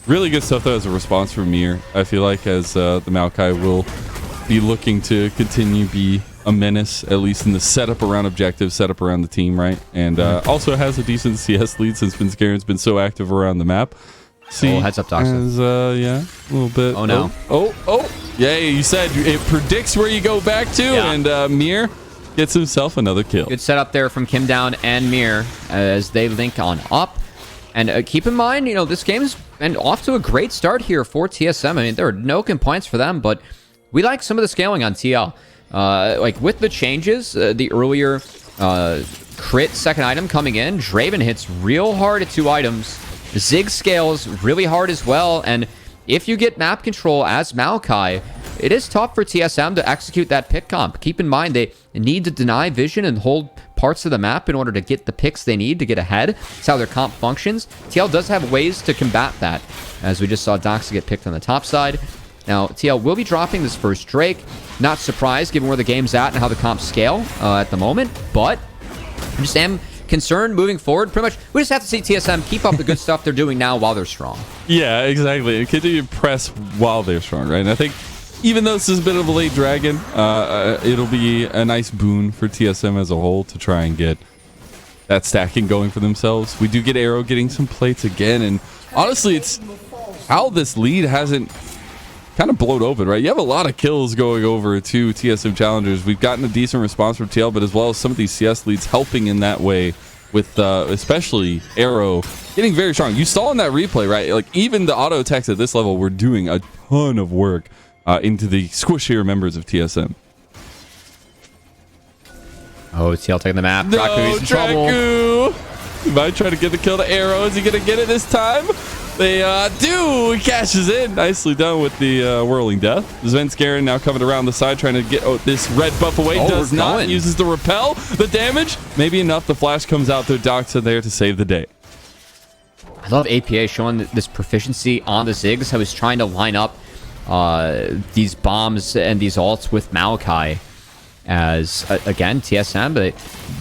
really good stuff though as a response from Mir. I feel like as the Maokai will be looking to continue be a menace, at least in the setup around objectives, setup around the team, right? And also has a decent CS lead since Svenskaren's been so active around the map. See, heads up, Doxer. Yeah, a little bit. Oh no. Oh. Yeah, you said it predicts where you go back to, and Mir gets himself another kill. Good setup there from Kim Down and Mir as they link on up. And keep in mind, you know, this game's been off to a great start here for TSM. I mean, there are no complaints for them, but we like some of the scaling on TL. Like with the changes, the earlier crit second item coming in, Draven hits real hard at 2 items. Zig scales really hard as well, and if you get map control as Maokai, it is tough for TSM to execute that pick comp. Keep in mind, they need to deny vision and hold parts of the map in order to get the picks they need to get ahead. That's how their comp functions. TL does have ways to combat that, as we just saw Doxa get picked on the top side. Now, TL will be dropping this first Drake. Not surprised, given where the game's at and how the comps scale at the moment, but I just am concerned moving forward. Pretty much, we just have to see TSM keep up the good stuff they're doing now while they're strong. Yeah, exactly. And continue to press while they're strong, right? And I think even though this is a bit of a late dragon, it'll be a nice boon for TSM as a whole to try and get that stacking going for themselves. We do get Arrow getting some plates again, and honestly, it's how this lead hasn't kind of blowed open, right? You have a lot of kills going over to TSM Challengers. We've gotten a decent response from TL, but as well as some of these CS leads helping in that way with especially Arrow getting very strong. You saw in that replay, right? Like even the auto attacks at this level were doing a ton of work into the squishier members of TSM. Oh, TL taking the map. No, Draku's in trouble. Draku! He might try to get the kill to Arrow. Is he going to get it this time? They do. He cashes in. Nicely done with the whirling death. Svenskeren now coming around the side trying to get this red buff away. Does not. Uses the repel. The damage, maybe enough. The flash comes out through Doxa there to save the day. I love APA showing this proficiency on the Ziggs. How he's trying to line up these bombs and these ults with Maokai. As again, TSM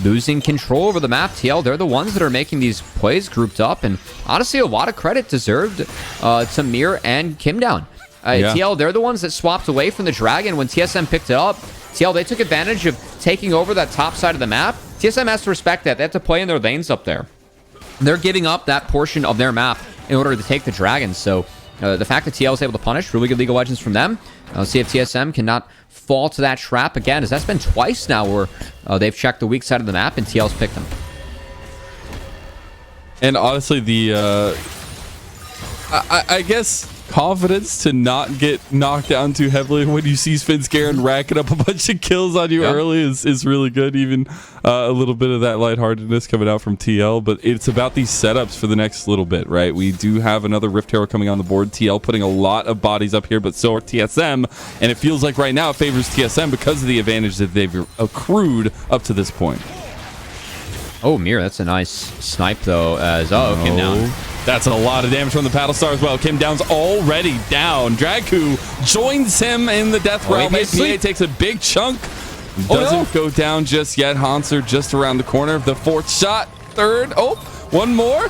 losing control over the map. TL, they're the ones that are making these plays grouped up, and honestly, a lot of credit deserved to Mir and Kim Down. TL, they're the ones that swapped away from the Dragon when TSM picked it up. TL, they took advantage of taking over that top side of the map. TSM has to respect that. They have to play in their lanes up there. They're giving up that portion of their map in order to take the Dragon. So the fact that TL was able to punish, really good League of Legends from them. Let's see if TSM cannot fall to that trap again, as that's been twice now where they've checked the weak side of the map and TL's picked them. And honestly, the I guess confidence to not get knocked down too heavily when you see Svenskeren racking up a bunch of kills on you early is really good. Even a little bit of that lightheartedness coming out from TL, but it's about these setups for the next little bit, right? We do have another Rift Herald coming on the board. TL putting a lot of bodies up here, but so are TSM, and it feels like right now it favors TSM because of the advantage that they've accrued up to this point. Oh, Mir, that's a nice snipe though. As Kim Down. That's a lot of damage from the Battle Star as well. Kim Down's already down. Draku joins him in the death realm. APA takes a big chunk. Doesn't go down just yet. Hanser just around the corner. The fourth shot. Third. Oh, one more.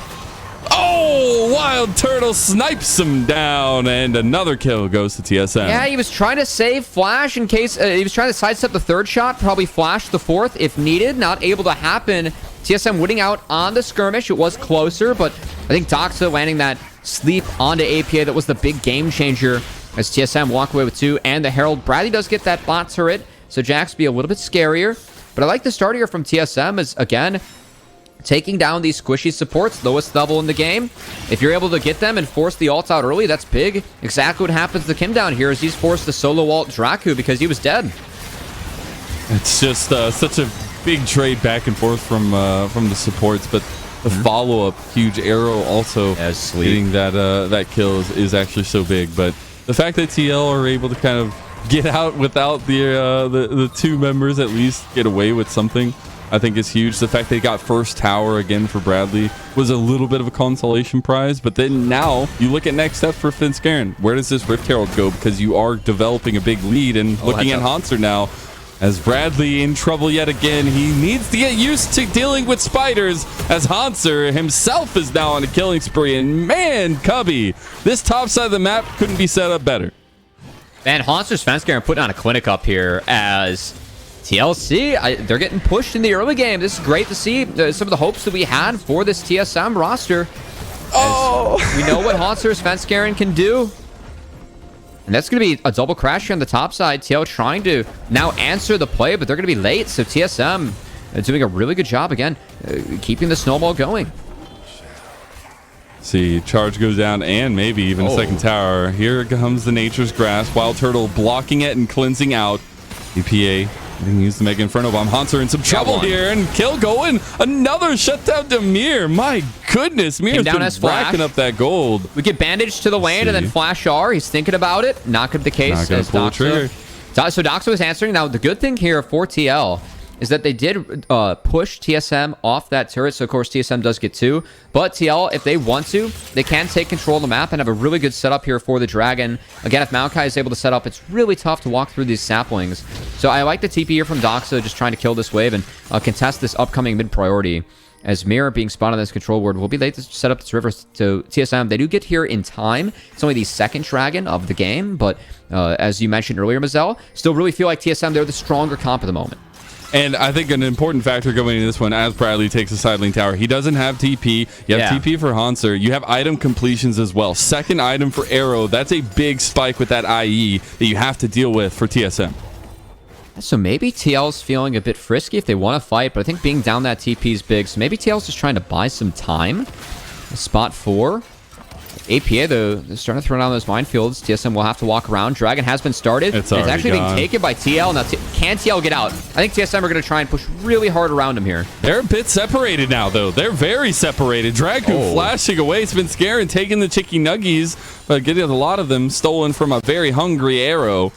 Oh, Wild Turtle snipes him down. And another kill goes to TSM. Yeah, he was trying to save Flash in case he was trying to sidestep the third shot. Probably flash the fourth if needed. Not able to happen. TSM winning out on the skirmish. It was closer, but I think Doxa landing that sleep onto APA, that was the big game changer as TSM walk away with 2. And the Herald, Bradley does get that bot turret. so Jax be a little bit scarier. But I like the start here from TSM as, again, taking down these squishy supports, lowest level in the game. If you're able to get them and force the ult out early, that's big. Exactly what happens to Kim down here is he's forced to solo ult Draku because he was dead. It's just such a big trade back and forth from the supports, but the follow-up huge arrow also getting that kill is actually so big. But the fact that TL are able to kind of get out without the two members, at least get away with something, I think is huge. The fact they got first tower again for Bradley was a little bit of a consolation prize. But then now you look at next steps for Finskaren. Where does this Rift Herald go? Because you are developing a big lead and looking at Hanser now. As Bradley in trouble yet again, he needs to get used to dealing with spiders as Hanser himself is now on a killing spree. And man, Cubby, this top side of the map couldn't be set up better. Man, Hanser's Svenskaren putting on a clinic up here as TLC, they're getting pushed in the early game. This is great to see some of the hopes that we had for this TSM roster. We know what Hanser's Svenskaren can do. And that's going to be a double crash here on the top side. TL trying to now answer the play, but they're going to be late. So TSM doing a really good job, again, keeping the snowball going. See, charge goes down and maybe even a second tower. Here comes the Nature's Grasp. Wild Turtle blocking it and cleansing out. EPA getting used to make Inferno Bomb. Hanser in some trouble here, and kill going. Another shutdown to Mir. My goodness, Mir's been racking up that gold. We get bandage to the lane and then flash R. He's thinking about it. Not going to be the case. Not going to pull the trigger. So Doxa was answering. Now, the good thing here for TL is that they did push TSM off that turret. So, of course, TSM does get 2. But TL, if they want to, they can take control of the map and have a really good setup here for the Dragon. Again, if Maokai is able to set up, it's really tough to walk through these saplings. So I like the TP here from Doxa, just trying to kill this wave and contest this upcoming mid-priority. As Mirror being spotted on this control ward will be late to set up this river to TSM. They do get here in time. It's only the second Dragon of the game. But as you mentioned earlier, Mazel, still really feel like TSM, they're the stronger comp at the moment. And I think an important factor going into this one, as Bradley takes the side lane tower, he doesn't have TP. You have TP for Hanser. You have item completions as well. Second item for Arrow. That's a big spike with that IE that you have to deal with for TSM. So maybe TL's feeling a bit frisky if they want to fight, but I think being down that TP is big. So maybe TL's just trying to buy some time. Spot 4. APA, though, they're starting to throw down those minefields. TSM will have to walk around. Dragon has been started. It's actually gone. being taken by TL. Now, can TL get out? I think TSM are going to try and push really hard around him here. They're a bit separated now, though. They're very separated. Dragon flashing away. It's been scaring, taking the chicky nuggies, but getting a lot of them stolen from a very hungry Arrow.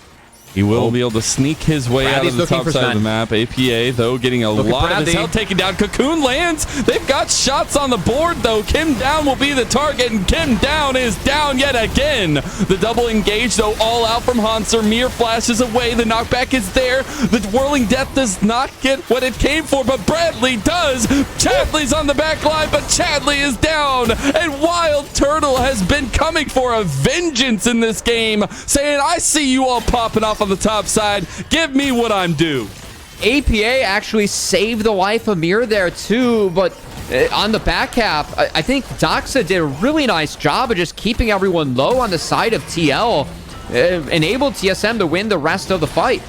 He will be able to sneak his way out of the top side of the map. APA, though, getting a lot of his health taken down. Cocoon lands. They've got shots on the board, though. Kim Down will be the target, and Kim Down is down yet again. The double engage, though, all out from Hanser. Mir flashes away. The knockback is there. The Whirling Death does not get what it came for, but Bradley does. Chadley's on the back line, but Chadley is down. And Wild Turtle has been coming for a vengeance in this game, saying, I see you all popping off on the top side. Give me what I'm due. APA actually saved the life of Mir there too, but on the back half, I think Doxa did a really nice job of just keeping everyone low on the side of TL, enabled TSM to win the rest of the fight.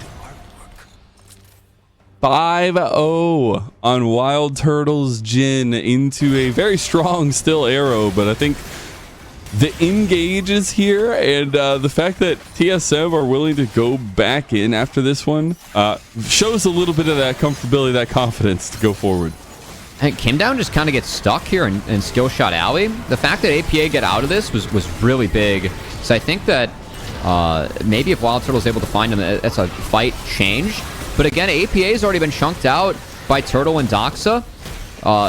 5-0 on Wild Turtle's Jin into a very strong still Arrow, but I think the engage is here, and the fact that TSM are willing to go back in after this one shows a little bit of that comfortability, that confidence to go forward. And Kim Down just kind of gets stuck here in skill shot alley. The fact that APA get out of this was really big. So I think that maybe if Wild Turtle is able to find him, that's a fight change. But again, APA has already been chunked out by Turtle and Doxa.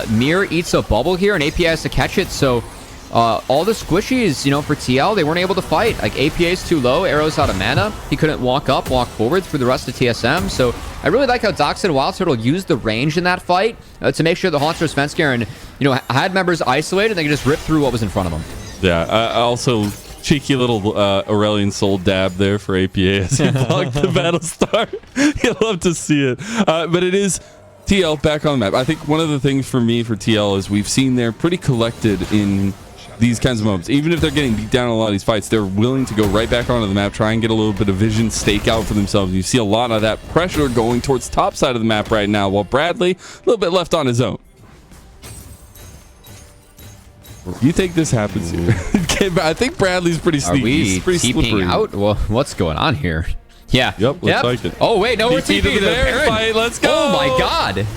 Mir eats a bubble here, and APA has to catch it. So all the squishies, for TL, they weren't able to fight. Like, APA's too low, Arrow's out of mana. He couldn't walk forward through the rest of TSM. So I really like how Doxa and Wild Turtle used the range in that fight to make sure the Hanser Svenskaren, had members isolated and they could just rip through what was in front of them. Yeah, also cheeky little Aurelian Soul dab there for APA as he blocked the battle start. You'll love to see it. But it is TL back on the map. I think one of the things for me for TL is we've seen they're pretty collected in these kinds of moments. Even if they're getting beat down in a lot of these fights, they're willing to go right back onto the map, try and get a little bit of vision, stake out for themselves. You see a lot of that pressure going towards the top side of the map right now, while Bradley, a little bit left on his own. You think this happens here? I think Bradley's pretty sneaky. Are we He's pretty TPing slippery. out? Well, what's going on here? Yeah. Yep, looks like it. Oh, wait, no, we're TP to TPing the Baron fight. Let's go. Oh, my God.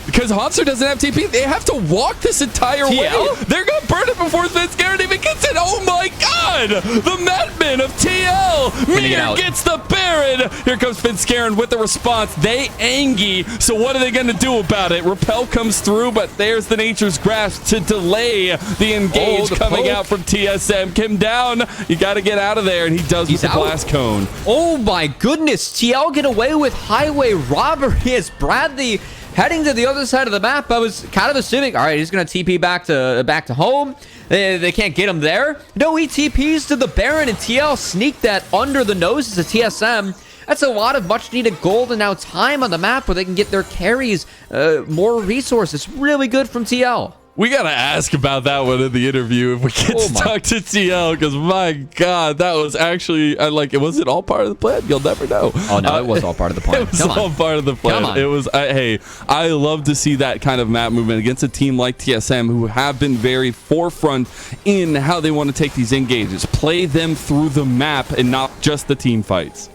Because Hanser doesn't have TP, they have to walk this entire way. They're going to burn it before Svenskeren even gets it. Oh my God! The madman of TL! Mir gets the Baron! Here comes Svenskeren with the response. They Angie, so what are they going to do about it? Repel comes through, but there's the Nature's Grasp to delay the engage coming out from TSM. Kim down, you got to get out of there, and he does with the blast cone. Oh my goodness, TL get away with highway robbery as Bradley heading to the other side of the map. I was kind of assuming, all right, he's going to TP back to home. They can't get him there. No, he TPs to the Baron, and TL sneak that under the noses of TSM. That's a lot of much-needed gold and now time on the map where they can get their carries, more resources. Really good from TL. We got to ask about that one in the interview if we get stuck to TL, because my God, that was actually, was it all part of the plan? You'll never know. Oh, no, it was all part of the plan. It was all part of the plan. It was, hey, I love to see that kind of map movement against a team like TSM who have been very forefront in how they want to take these engages, play them through the map and not just the team fights.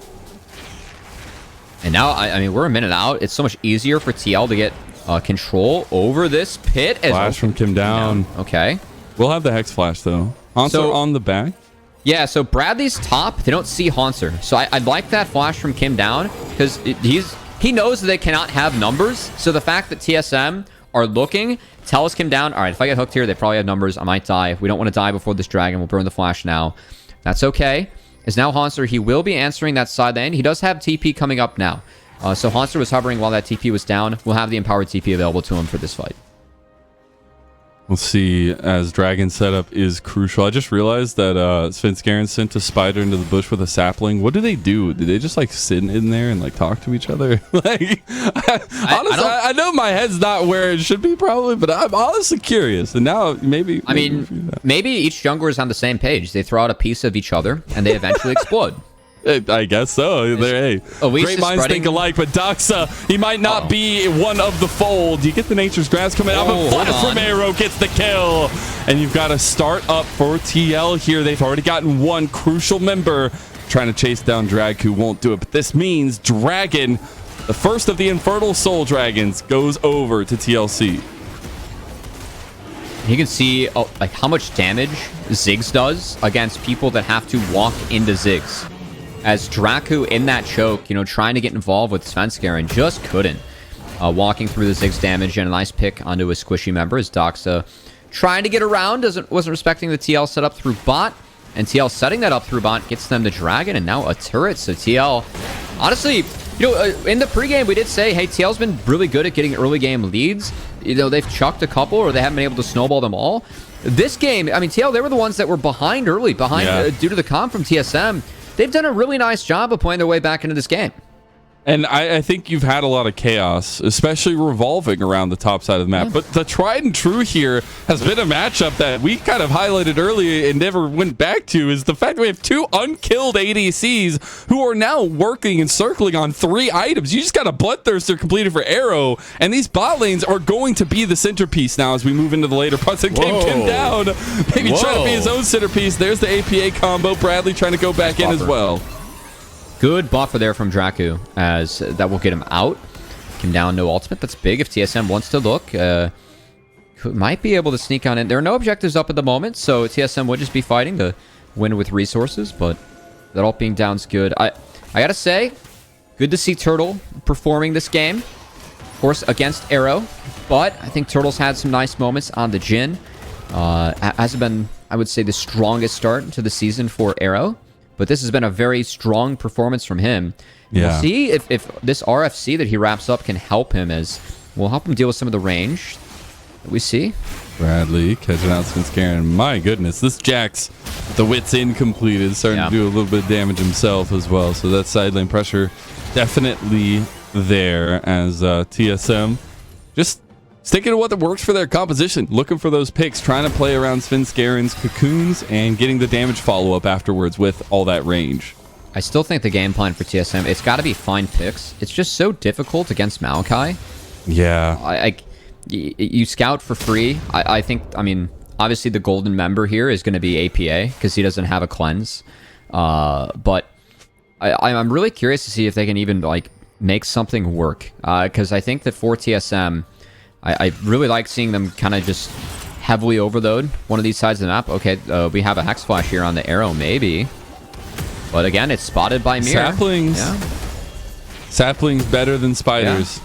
And now, I mean, we're a minute out. It's so much easier for TL to get control over this pit. Flash from Kim down. Okay. We'll have the Hex Flash, though. Hanser on the back. Yeah, so Bradley's top. They don't see Hanser. So I'd like that flash from Kim down because he knows that they cannot have numbers. So the fact that TSM are looking tells Kim down, all right, if I get hooked here, they probably have numbers. I might die. We don't want to die before this dragon. We'll burn the flash now. That's okay. As now Hanser, he will be answering that side lane. He does have TP coming up now. So Hanser was hovering while that TP was down. We'll have the empowered TP available to him for this fight. We'll see, as Dragon setup is crucial. I just realized that Svenskeren sent a spider into the bush with a sapling. What do? Did they just sit in there and talk to each other? Honestly, I know my head's not where it should be probably, but I'm honestly curious. And now maybe each jungler is on the same page. They throw out a piece of each other and they eventually explode. I guess so. Great minds think alike, but Doxa, he might not be one of the fold. You get the Nature's Grasp coming out, but Flash from Arrow gets the kill. And you've got to start up for TL here. They've already gotten one crucial member trying to chase down Drag, who won't do it. But this means Dragon, the first of the Infernal Soul Dragons, goes over to TLC. You can see how much damage Ziggs does against people that have to walk into Ziggs. As Draku in that choke, trying to get involved with Svenskeren, just couldn't. Walking through the Ziggs damage and a nice pick onto a squishy member as Doxa trying to get around, wasn't respecting the TL setup through bot. And TL setting that up through bot gets them the dragon and now a turret. So TL, honestly, in the pregame we did say, hey, TL's been really good at getting early game leads. They've chucked a couple or they haven't been able to snowball them all. This game, I mean, TL, they were the ones that were behind early, due to the comp from TSM. They've done a really nice job of playing their way back into this game. And I think you've had a lot of chaos, especially revolving around the top side of the map. But the tried and true here has been a matchup that we kind of highlighted earlier and never went back to, is the fact that we have two unkilled ADCs who are now working and circling on 3 items. You just got a Bloodthirster completed for Arrow, and these bot lanes are going to be the centerpiece now as we move into the later parts of the game. Kim down, maybe trying to be his own centerpiece. There's the APA combo. Bradley trying to go back in as well. Good buffer there from Draku, as that will get him out. Kim down, no ultimate. That's big if TSM wants to look. Might be able to sneak on in. There are no objectives up at the moment, so TSM would just be fighting to win with resources, but that ult being down is good. I gotta say, good to see Turtle performing this game. Of course, against Arrow, but I think Turtle's had some nice moments on the Jhin. Hasn't been, I would say, the strongest start to the season for Arrow. But this has been a very strong performance from him. Yeah. We'll see if this RFC that he wraps up can help him, as we'll help him deal with some of the range that we see. Bradley catching out Svenskeren. My goodness, this Jax, the wits in completed, starting to do a little bit of damage himself as well. So that side lane pressure definitely there, as TSM just sticking to what works for their composition, looking for those picks, trying to play around Svenskaren's cocoons and getting the damage follow-up afterwards with all that range. I still think the game plan for TSM, it's got to be find picks. It's just so difficult against Maokai. Yeah. You scout for free. I think, I mean, obviously the golden member here is going to be APA because he doesn't have a cleanse. But I'm really curious to see if they can even like make something work. Because I think that for TSM, I really like seeing them kind of just heavily overload one of these sides of the map. Okay, we have a Hex Flash here on the arrow, maybe. But again, it's spotted by Mir. Saplings. Yeah. Saplings better than spiders.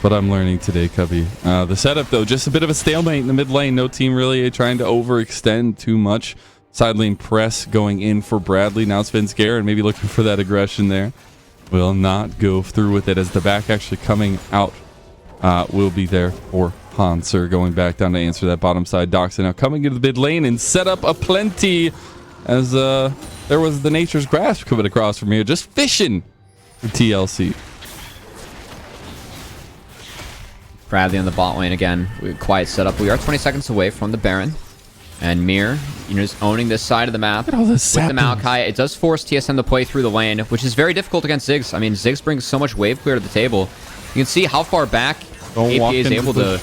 What I'm learning today, Cubby. The setup, though, just a bit of a stalemate in the mid lane. No team really trying to overextend too much. Side lane press going in for Bradley. Now Svenskeren maybe looking for that aggression there. Will not go through with it as the back actually coming out will be there for Hanser going back down to answer that bottom side. Doxa now coming into the mid lane and set up a plenty as there was the Nature's Grasp coming across from here. Just fishing for TLC. Bradley on the bot lane again. Quiet setup. We are 20 seconds away from the Baron. And Mir, just owning this side of the map with the Maokai. It does force TSM to play through the lane, which is very difficult against Ziggs. I mean, Ziggs brings so much wave clear to the table. You can see how far back APA is able to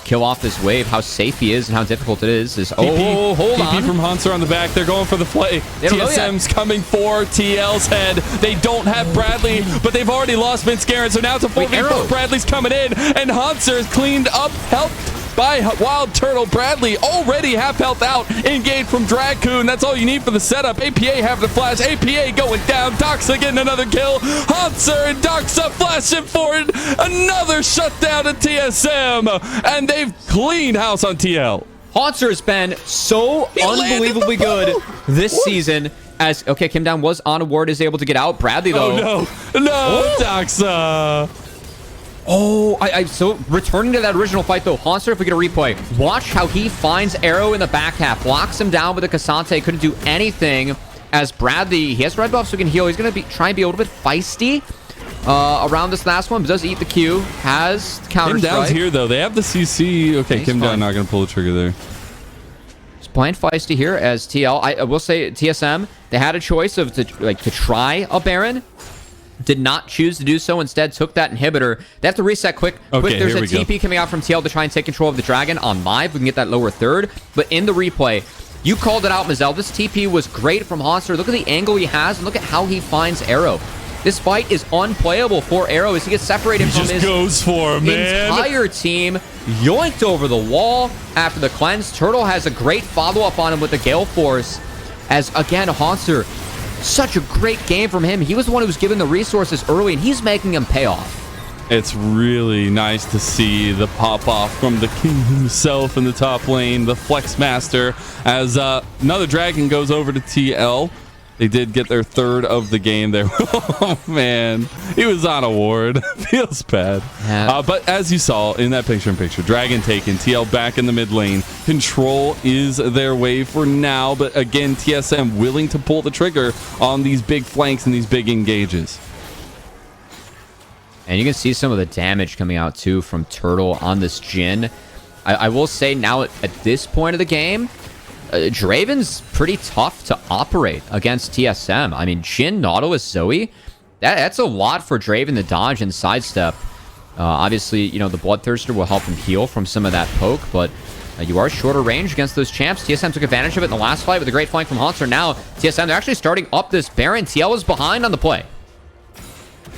kill off this wave, how safe he is, and how difficult it is. Oh, hold on. TP from Hanser on the back. They're going for the play. TSM's coming for TL's head. They don't have Bradley, but they've already lost Svenskeren, so now it's a 4v4. Bradley's coming in, and Hanser is cleaned up, helped by Wild Turtle. Bradley already half health out, engaged from Dracoon. That's all you need for the setup. APA having the flash. APA going down. Doxa getting another kill. Hanser and Doxa flashing forward. Another shutdown to TSM. And they've cleaned house on TL. Hanser has been so unbelievably good this season. As okay, Kim Down was on a ward, is able to get out. Bradley though. Oh no, Doxa. Oh, so returning to that original fight though, Hanser, if we get a replay, watch how he finds Arrow in the back half, locks him down with a Cassante, couldn't do anything as Bradley, he has red buff so he can heal, he's going to try and be a little bit feisty around this last one, but does eat the Q, has counter strike. Kim Down's here though, they have the CC, okay, Kim Down not going to pull the trigger there. Just playing feisty here as TL, I will say TSM, they had a choice of to try a Baron, did not choose to do so, instead took that inhibitor. They have to reset quick. Okay, There's a TP coming out from TL to try and take control of the dragon on live. We can get that lower third. But in the replay, you called it out, Mazel. This TP was great from Hanser. Look at the angle he has, and look at how he finds Arrow. This fight is unplayable for Arrow as he gets separated from his entire team. Yoinked over the wall after the cleanse. Turtle has a great follow-up on him with the Gale Force. As, again, Hanser, such a great game from him. He was the one who was given the resources early, and he's making them pay off. It's really nice to see the pop-off from the king himself in the top lane, the Flex Master, as another dragon goes over to TL. They did get their third of the game there. Oh, man. He was on a ward. Feels bad. Yeah. But as you saw in that picture-in-picture, dragon taken, TL back in the mid lane. Control is their way for now. But again, TSM willing to pull the trigger on these big flanks and these big engages. And you can see some of the damage coming out, too, from Turtle on this Jhin. I will say now at this point of the game, Draven's pretty tough to operate against TSM. I mean, Jhin, Nautilus, Zoe, that's a lot for Draven to dodge and sidestep. Obviously, the Bloodthirster will help him heal from some of that poke, but you are shorter range against those champs. TSM took advantage of it in the last fight with a great flank from Hanser. Now, TSM, they're actually starting up this Baron. TL is behind on the play.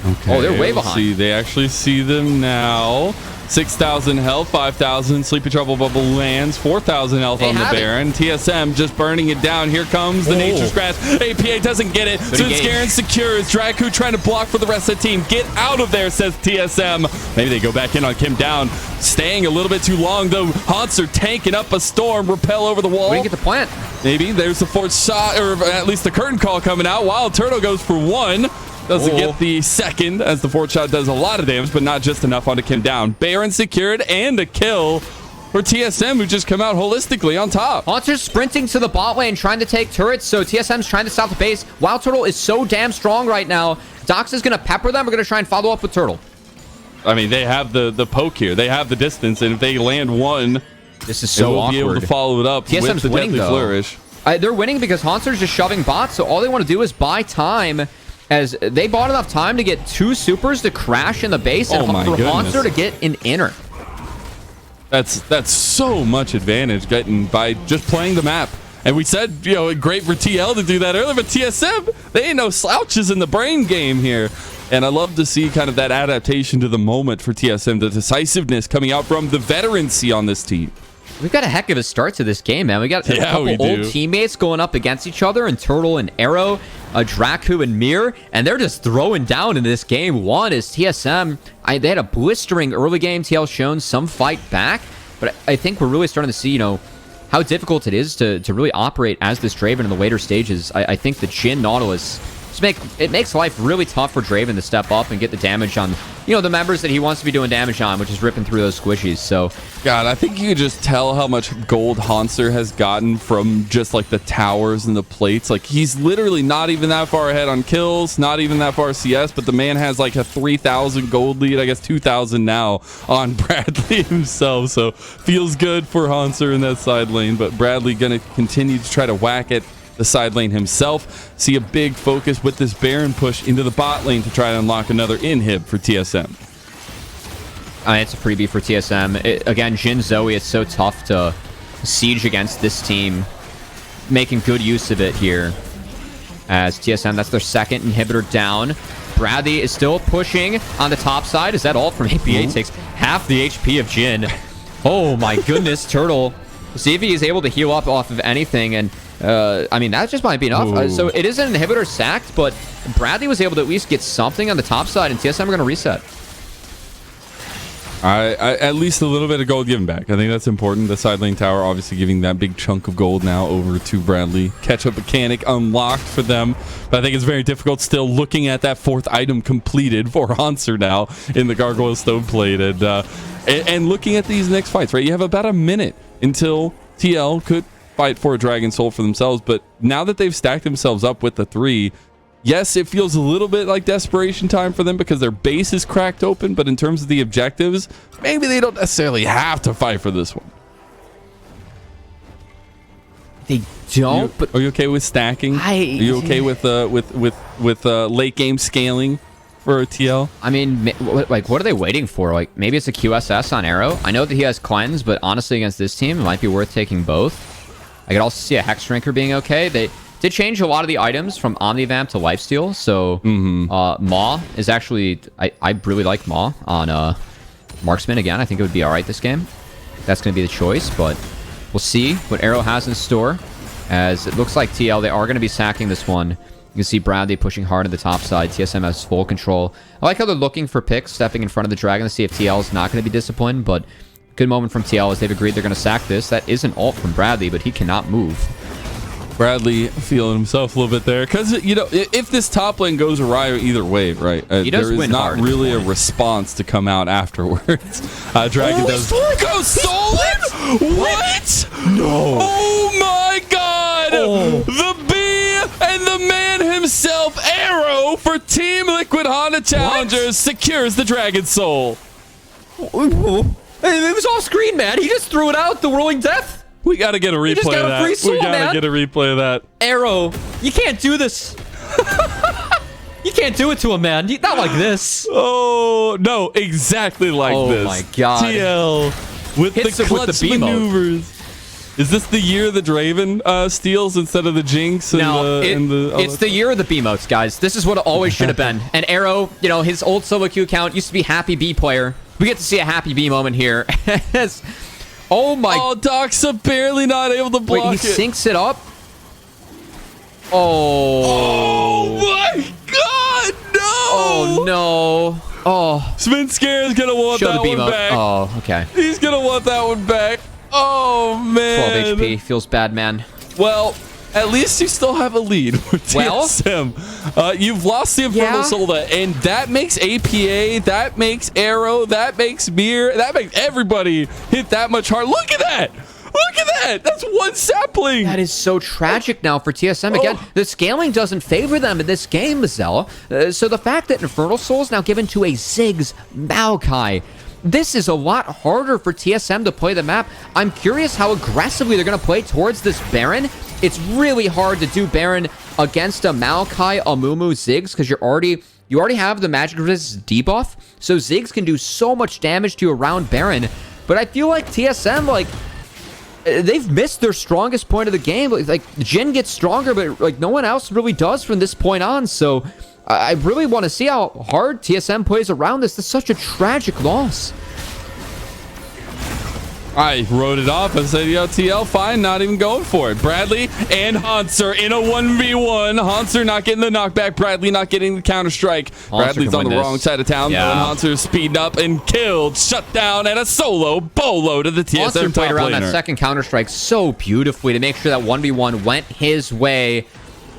Okay, oh, they're way behind. They actually see them now. 6,000 health, 5,000. Sleepy Trouble Bubble lands. 4,000 health on the Baron. TSM just burning it down. Here comes the Nature's Grasp. APA doesn't get it. Svenskeren secures. Draku trying to block for the rest of the team. Get out of there, says TSM. Maybe they go back in on Kim Down. Staying a little bit too long, though. Hanser tanking up a storm. Repel over the wall. We didn't get the plant. Maybe. There's the fourth shot, or at least the curtain call coming out. Wild Turtle goes for one. Doesn't get the second, as the fourth shot does a lot of damage, but not just enough onto Kim Down. Baron secured and a kill for TSM, who just come out holistically on top. Hanser's sprinting to the bot lane, trying to take turrets, so TSM's trying to stop the base. Wild Turtle is so damn strong right now. Dox is going to pepper them. We're going to try and follow up with Turtle. I mean, they have the poke here. They have the distance, and if they land one, this is so they will awkward. be able to follow it up TSM's with the winning, Deadly though. Flourish. They're winning because Hanser's just shoving bots, so all they want to do is buy time, as they bought enough time to get 2 supers to crash in the base and for Hanser to get an inner. That's so much advantage getting by just playing the map. And we said, you know, great for TL to do that earlier, but TSM, they ain't no slouches in the brain game here. And I love to see kind of that adaptation to the moment for TSM, the decisiveness coming out from the veterancy on this team. We've got a heck of a start to this game, man. We got a couple old teammates going up against each other, and Turtle and Arrow, Draku and Mir, and they're just throwing down in this game. One is TSM. They had a blistering early game. TL shown some fight back, but I think we're really starting to see, you know, how difficult it is to really operate as this Draven in the later stages. I think the Jhin Nautilus, it makes life really tough for Draven to step up and get the damage on, you know, the members that he wants to be doing damage on, which is ripping through those squishies. So, God, I think you can just tell how much gold Hanser has gotten from just like the towers and the plates. Like, he's literally not even that far ahead on kills, not even that far CS, but the man has like a 3,000 gold lead, I guess 2,000 now on Bradley himself. So feels good for Hanser in that side lane, but Bradley gonna continue to try to whack at the side lane himself. See a big focus with this Baron push into the bot lane to try to unlock another inhib for TSM. It's a freebie for TSM. Again, Jhin Zoe, it's so tough to siege against this team. Making good use of it here. As TSM, that's their second inhibitor down. Bradley is still pushing on the top side. Is that all from APA? Takes half the HP of Jhin. Oh my goodness, Turtle. See if he is able to heal up off of anything, and I mean, that just might be enough. So it is an inhibitor sacked, but Bradley was able to at least get something on the top side, and TSM are going to reset. At least a little bit of gold given back. I think that's important. The side lane tower obviously giving that big chunk of gold now over to Bradley. Catch-up mechanic unlocked for them, but I think it's very difficult still looking at that 4th item completed for Hanser now in the Gargoyle Stoveplate. And looking at these next fights, right? You have about a minute until TL could fight for a Dragon Soul for themselves, but now that they've stacked themselves up with the 3, yes, it feels a little bit like desperation time for them because their base is cracked open, but in terms of the objectives, maybe they don't necessarily have to fight for this one. They don't. Are you okay with stacking? Are you okay with late game scaling for TL? I mean, like, what are they waiting for? Like, maybe it's a QSS on Arrow. I know that he has Cleanse, but honestly, against this team, it might be worth taking both. I could also see a Hex Drinker being okay. They did change a lot of the items from Omnivamp to Lifesteal, so Maw is actually... I really like Maw on Marksman again. I think it would be alright this game. That's going to be the choice, but we'll see what Arrow has in store, as it looks like TL, they are going to be sacking this one. You can see Bradley pushing hard on the top side. TSM has full control. I like how they're looking for picks, stepping in front of the Dragon to see if TL is not going to be disciplined, but good moment from TL as they've agreed they're going to sack this. That is an ult from Bradley, but he cannot move. Bradley feeling himself a little bit there because, you know, if this top lane goes awry either way, right, there is not really a response to come out afterwards. Dragon does go stolen. What? No. Oh my God. The bee and the man himself, Arrow, for Team Liquid Honda Challengers secures the Dragon Soul. It was off screen, man. He just threw it out, the Rolling Death. We got to get a replay of that. We got to get a replay of that. Arrow, you can't do this. You can't do it to a man. Not like this. Oh, no, exactly like this. Oh, my God. TL with the clutch maneuvers. Is this the year the Draven steals instead of the Jinx? No, it's the year of the B-motes, guys. This is what it always should have been. And Arrow, you know, his old solo queue account used to be Happy B player. We get to see a Happy B moment here. Oh my! Oh, Doxa barely not able to block it. Wait, he sinks it up. Oh! Oh my God! No! Oh no! Oh! Svenskar is gonna want that one back. Oh, okay. He's gonna want that one back. Oh man! 12 HP feels bad, man. Well, at least you still have a lead with TSM. You've lost the Infernal Solda, and that makes APA, that makes Arrow, that makes Mir, that makes everybody hit that much hard. Look at that! Look at that. That's one sapling. That is so tragic now for TSM. Again, the scaling doesn't favor them in this game, Mazel. So the fact that Infernal Soul is now given to a Ziggs Maokai, this is a lot harder for TSM to play the map. I'm curious how aggressively they're going to play towards this Baron. It's really hard to do Baron against a Maokai, Amumu, Ziggs, because you already have the magic resist debuff, so Ziggs can do so much damage to you around Baron. But I feel like TSM, like, they've missed their strongest point of the game. Like, Jhin gets stronger, but like no one else really does from this point on. So I really want to see how hard TSM plays around this. This is such a tragic loss. I wrote it off. I said, yo, TL, fine, not even going for it. Bradley and Hanser in a 1v1. Hanser not getting the knockback. Bradley not getting the counter-strike. Bradley's on the wrong side of town. Yeah. Hanser speeding up and killed, shut down, and a solo bolo to the TSM Hanser top played around laner. that second counter-strike so beautifully to make sure that 1v1 went his way,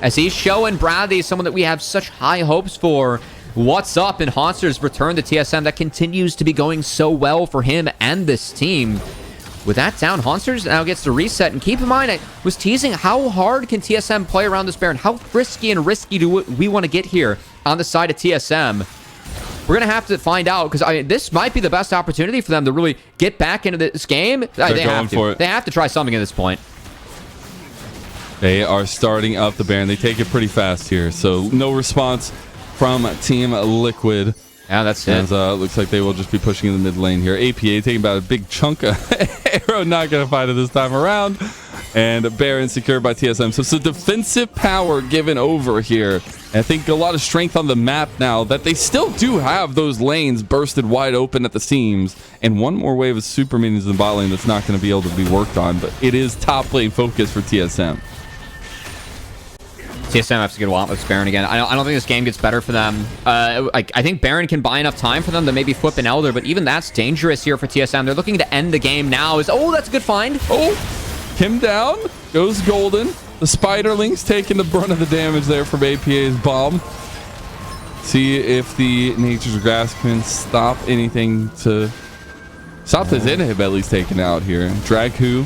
as he's showing Bradley, someone that we have such high hopes for, what's up in Hanser's return to TSM that continues to be going so well for him and this team. With that down, Hanser's now gets to reset. And keep in mind, I was teasing how hard can TSM play around this Baron? How frisky and risky do we want to get here on the side of TSM? We're going to have to find out, because this might be the best opportunity for them to really get back into this game. They have to. They have to try something at this point. They are starting up the Baron. They take it pretty fast here. So no response from Team Liquid. Yeah, that's it. Looks like they will just be pushing in the mid lane here. APA taking about a big chunk of Arrow, not going to fight it this time around. And Baron secured by TSM. So it's a defensive power given over here. And I think a lot of strength on the map now that they still do have those lanes bursted wide open at the seams. And one more wave of super minions in the bot lane that's not going to be able to be worked on. But it is top lane focus for TSM. TSM has to get a lot with Baron again. I don't think this game gets better for them. I think Baron can buy enough time for them to maybe flip an Elder, but even that's dangerous here for TSM. They're looking to end the game now. Oh, that's a good find. Oh, Kim down. Goes Golden. The Spiderling's taking the brunt of the damage there from APA's bomb. See if the Nature's Grass can stop anything to... Stop this inhib at least taken out here. Draghu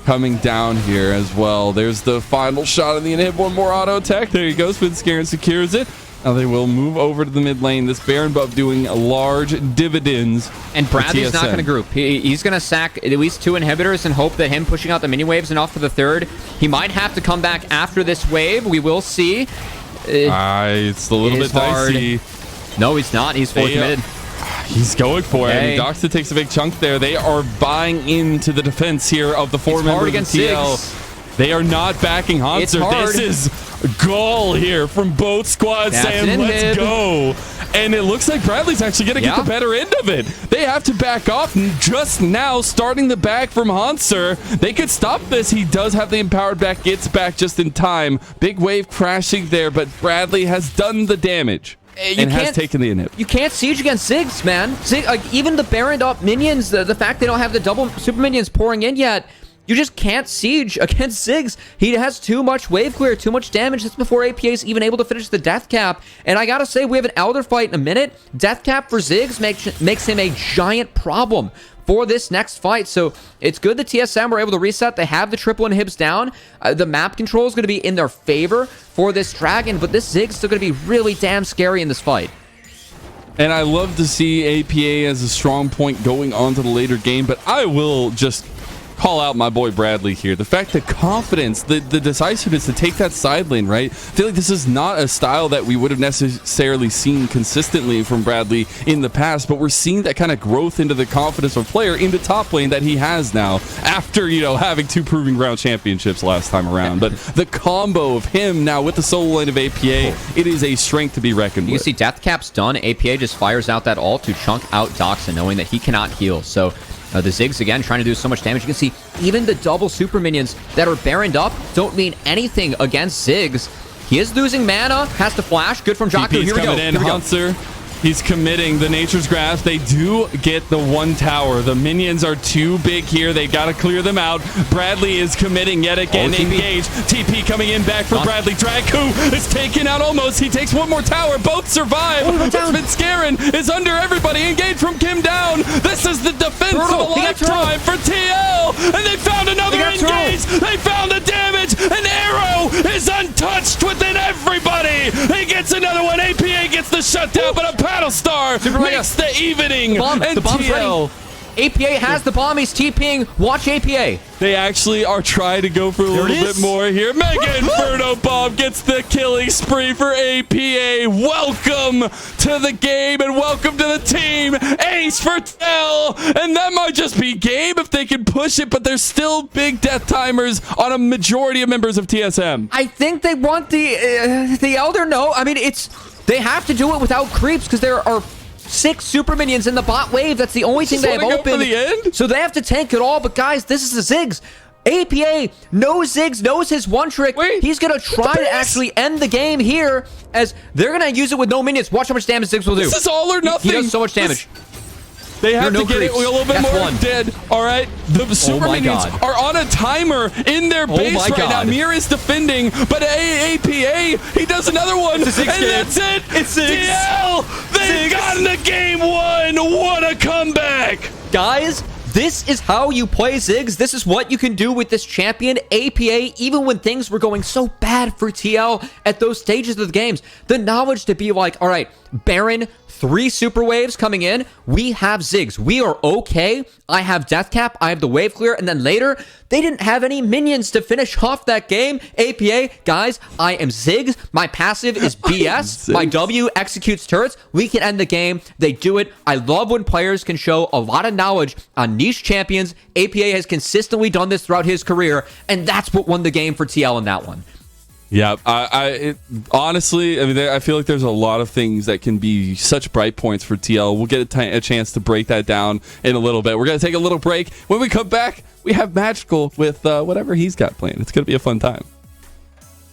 coming down here as well. There's the final shot of the inhib. One more auto attack. There he goes. Finscare secures it. Now they will move over to the mid lane. This Baron buff doing large dividends. And Bradley's not going to group. He's going to sack at least 2 inhibitors and hope that him pushing out the mini waves enough for the third. He might have to come back after this wave. We will see. It's a little bit dicey. No, he's not. He's fully committed. He's going for it. I mean, Doxa takes a big chunk there. They are buying into the defense here of the 4 members of the TL. They are not backing Hanser. This is goal here from both squads saying, let's go. And it looks like Bradley's actually going to get the better end of it. They have to back off. And just now, starting the back from Hanser. They could stop this. He does have the empowered back. Gets back just in time. Big wave crashing there, but Bradley has done the damage. And has taken the inhib. You can't siege against Ziggs, man. Even the Baroned up minions, the fact they don't have the double super minions pouring in yet, you just can't siege against Ziggs. He has too much wave clear, too much damage. That's before APA is even able to finish the death cap. And I gotta say, we have an Elder fight in a minute. Death cap for Ziggs makes him a giant problem for this next fight. So it's good that TSM were able to reset. They have the triple inhibs down. The map control is going to be in their favor for this Dragon, but this Zig's still going to be really damn scary in this fight. And I love to see APA as a strong point going on to the later game, but I will just call out my boy Bradley here. The fact that confidence, the decisiveness to take that side lane, right? I feel like this is not a style that we would have necessarily seen consistently from Bradley in the past, but we're seeing that kind of growth into the confidence of a player in the top lane that he has now after, having 2 Proving Ground championships last time around. But the combo of him now with the solo lane of APA, it is a strength to be reckoned with. You see death cap's done. APA just fires out that ult to chunk out Doxa, knowing that he cannot heal. So the Ziggs, again, trying to do so much damage. You can see even the double super minions that are baroned up don't mean anything against Ziggs. He is losing mana, has to flash. Good from Jaku. Here we go. Hanser, he's committing the Nature's Grasp. They do get the 1 tower. The minions are too big here. They got to clear them out. Bradley is committing yet again. Engaged. TP coming in back for Bradley. Draku is taken out almost. He takes 1 more tower. Both survive. Finscaren is under everybody. Engaged from Kim down. This is the defense of a lifetime for TL. And they found another this. They found the damage. An arrow is untouched within everybody. He gets another one. APA gets the shutdown, but a Paddle Star makes the evening. The bomb's ready. APA has the bomb. He's TPing. Watch APA. They actually are trying to go for a little bit more here. Mega Inferno Bomb gets the killing spree for APA. Welcome to the game and welcome to the team. Ace for TL. And that might just be game if they can push it, but there's still big death timers on a majority of members of TSM. I think they want the Elder. No, I mean, they have to do it without creeps because there are 6 super minions in the bot wave. That's the only thing they have open. The end? So they have to tank it all. But guys, this is the Ziggs. APA knows Ziggs, knows his one trick. He's going to try to actually end the game here as they're going to use it with no minions. Watch how much damage Ziggs will do. This is all or nothing. He does so much damage. They have to get it a little bit more dead. All right. The super minions are on a timer in their base right now. Mir is defending, but APA, he does another one. And that's it. It's TL. They've gotten the game won. What a comeback. Guys, this is how you play Ziggs. This is what you can do with this champion. APA, even when things were going so bad for TL at those stages of the games, the knowledge to be like, all right, Baron, 3 super waves coming in. We have Ziggs. We are okay. I have Death Cap. I have the wave clear. And then later, they didn't have any minions to finish off that game. APA, guys, I am Ziggs. My passive is BS. My W executes turrets. We can end the game. They do it. I love when players can show a lot of knowledge on niche champions. APA has consistently done this throughout his career. And that's what won the game for TL in that one. Yeah, honestly, I mean, I feel like there's a lot of things that can be such bright points for TL. We'll get a chance to break that down in a little bit. We're going to take a little break. When we come back, we have Magical with whatever he's got planned. It's going to be a fun time.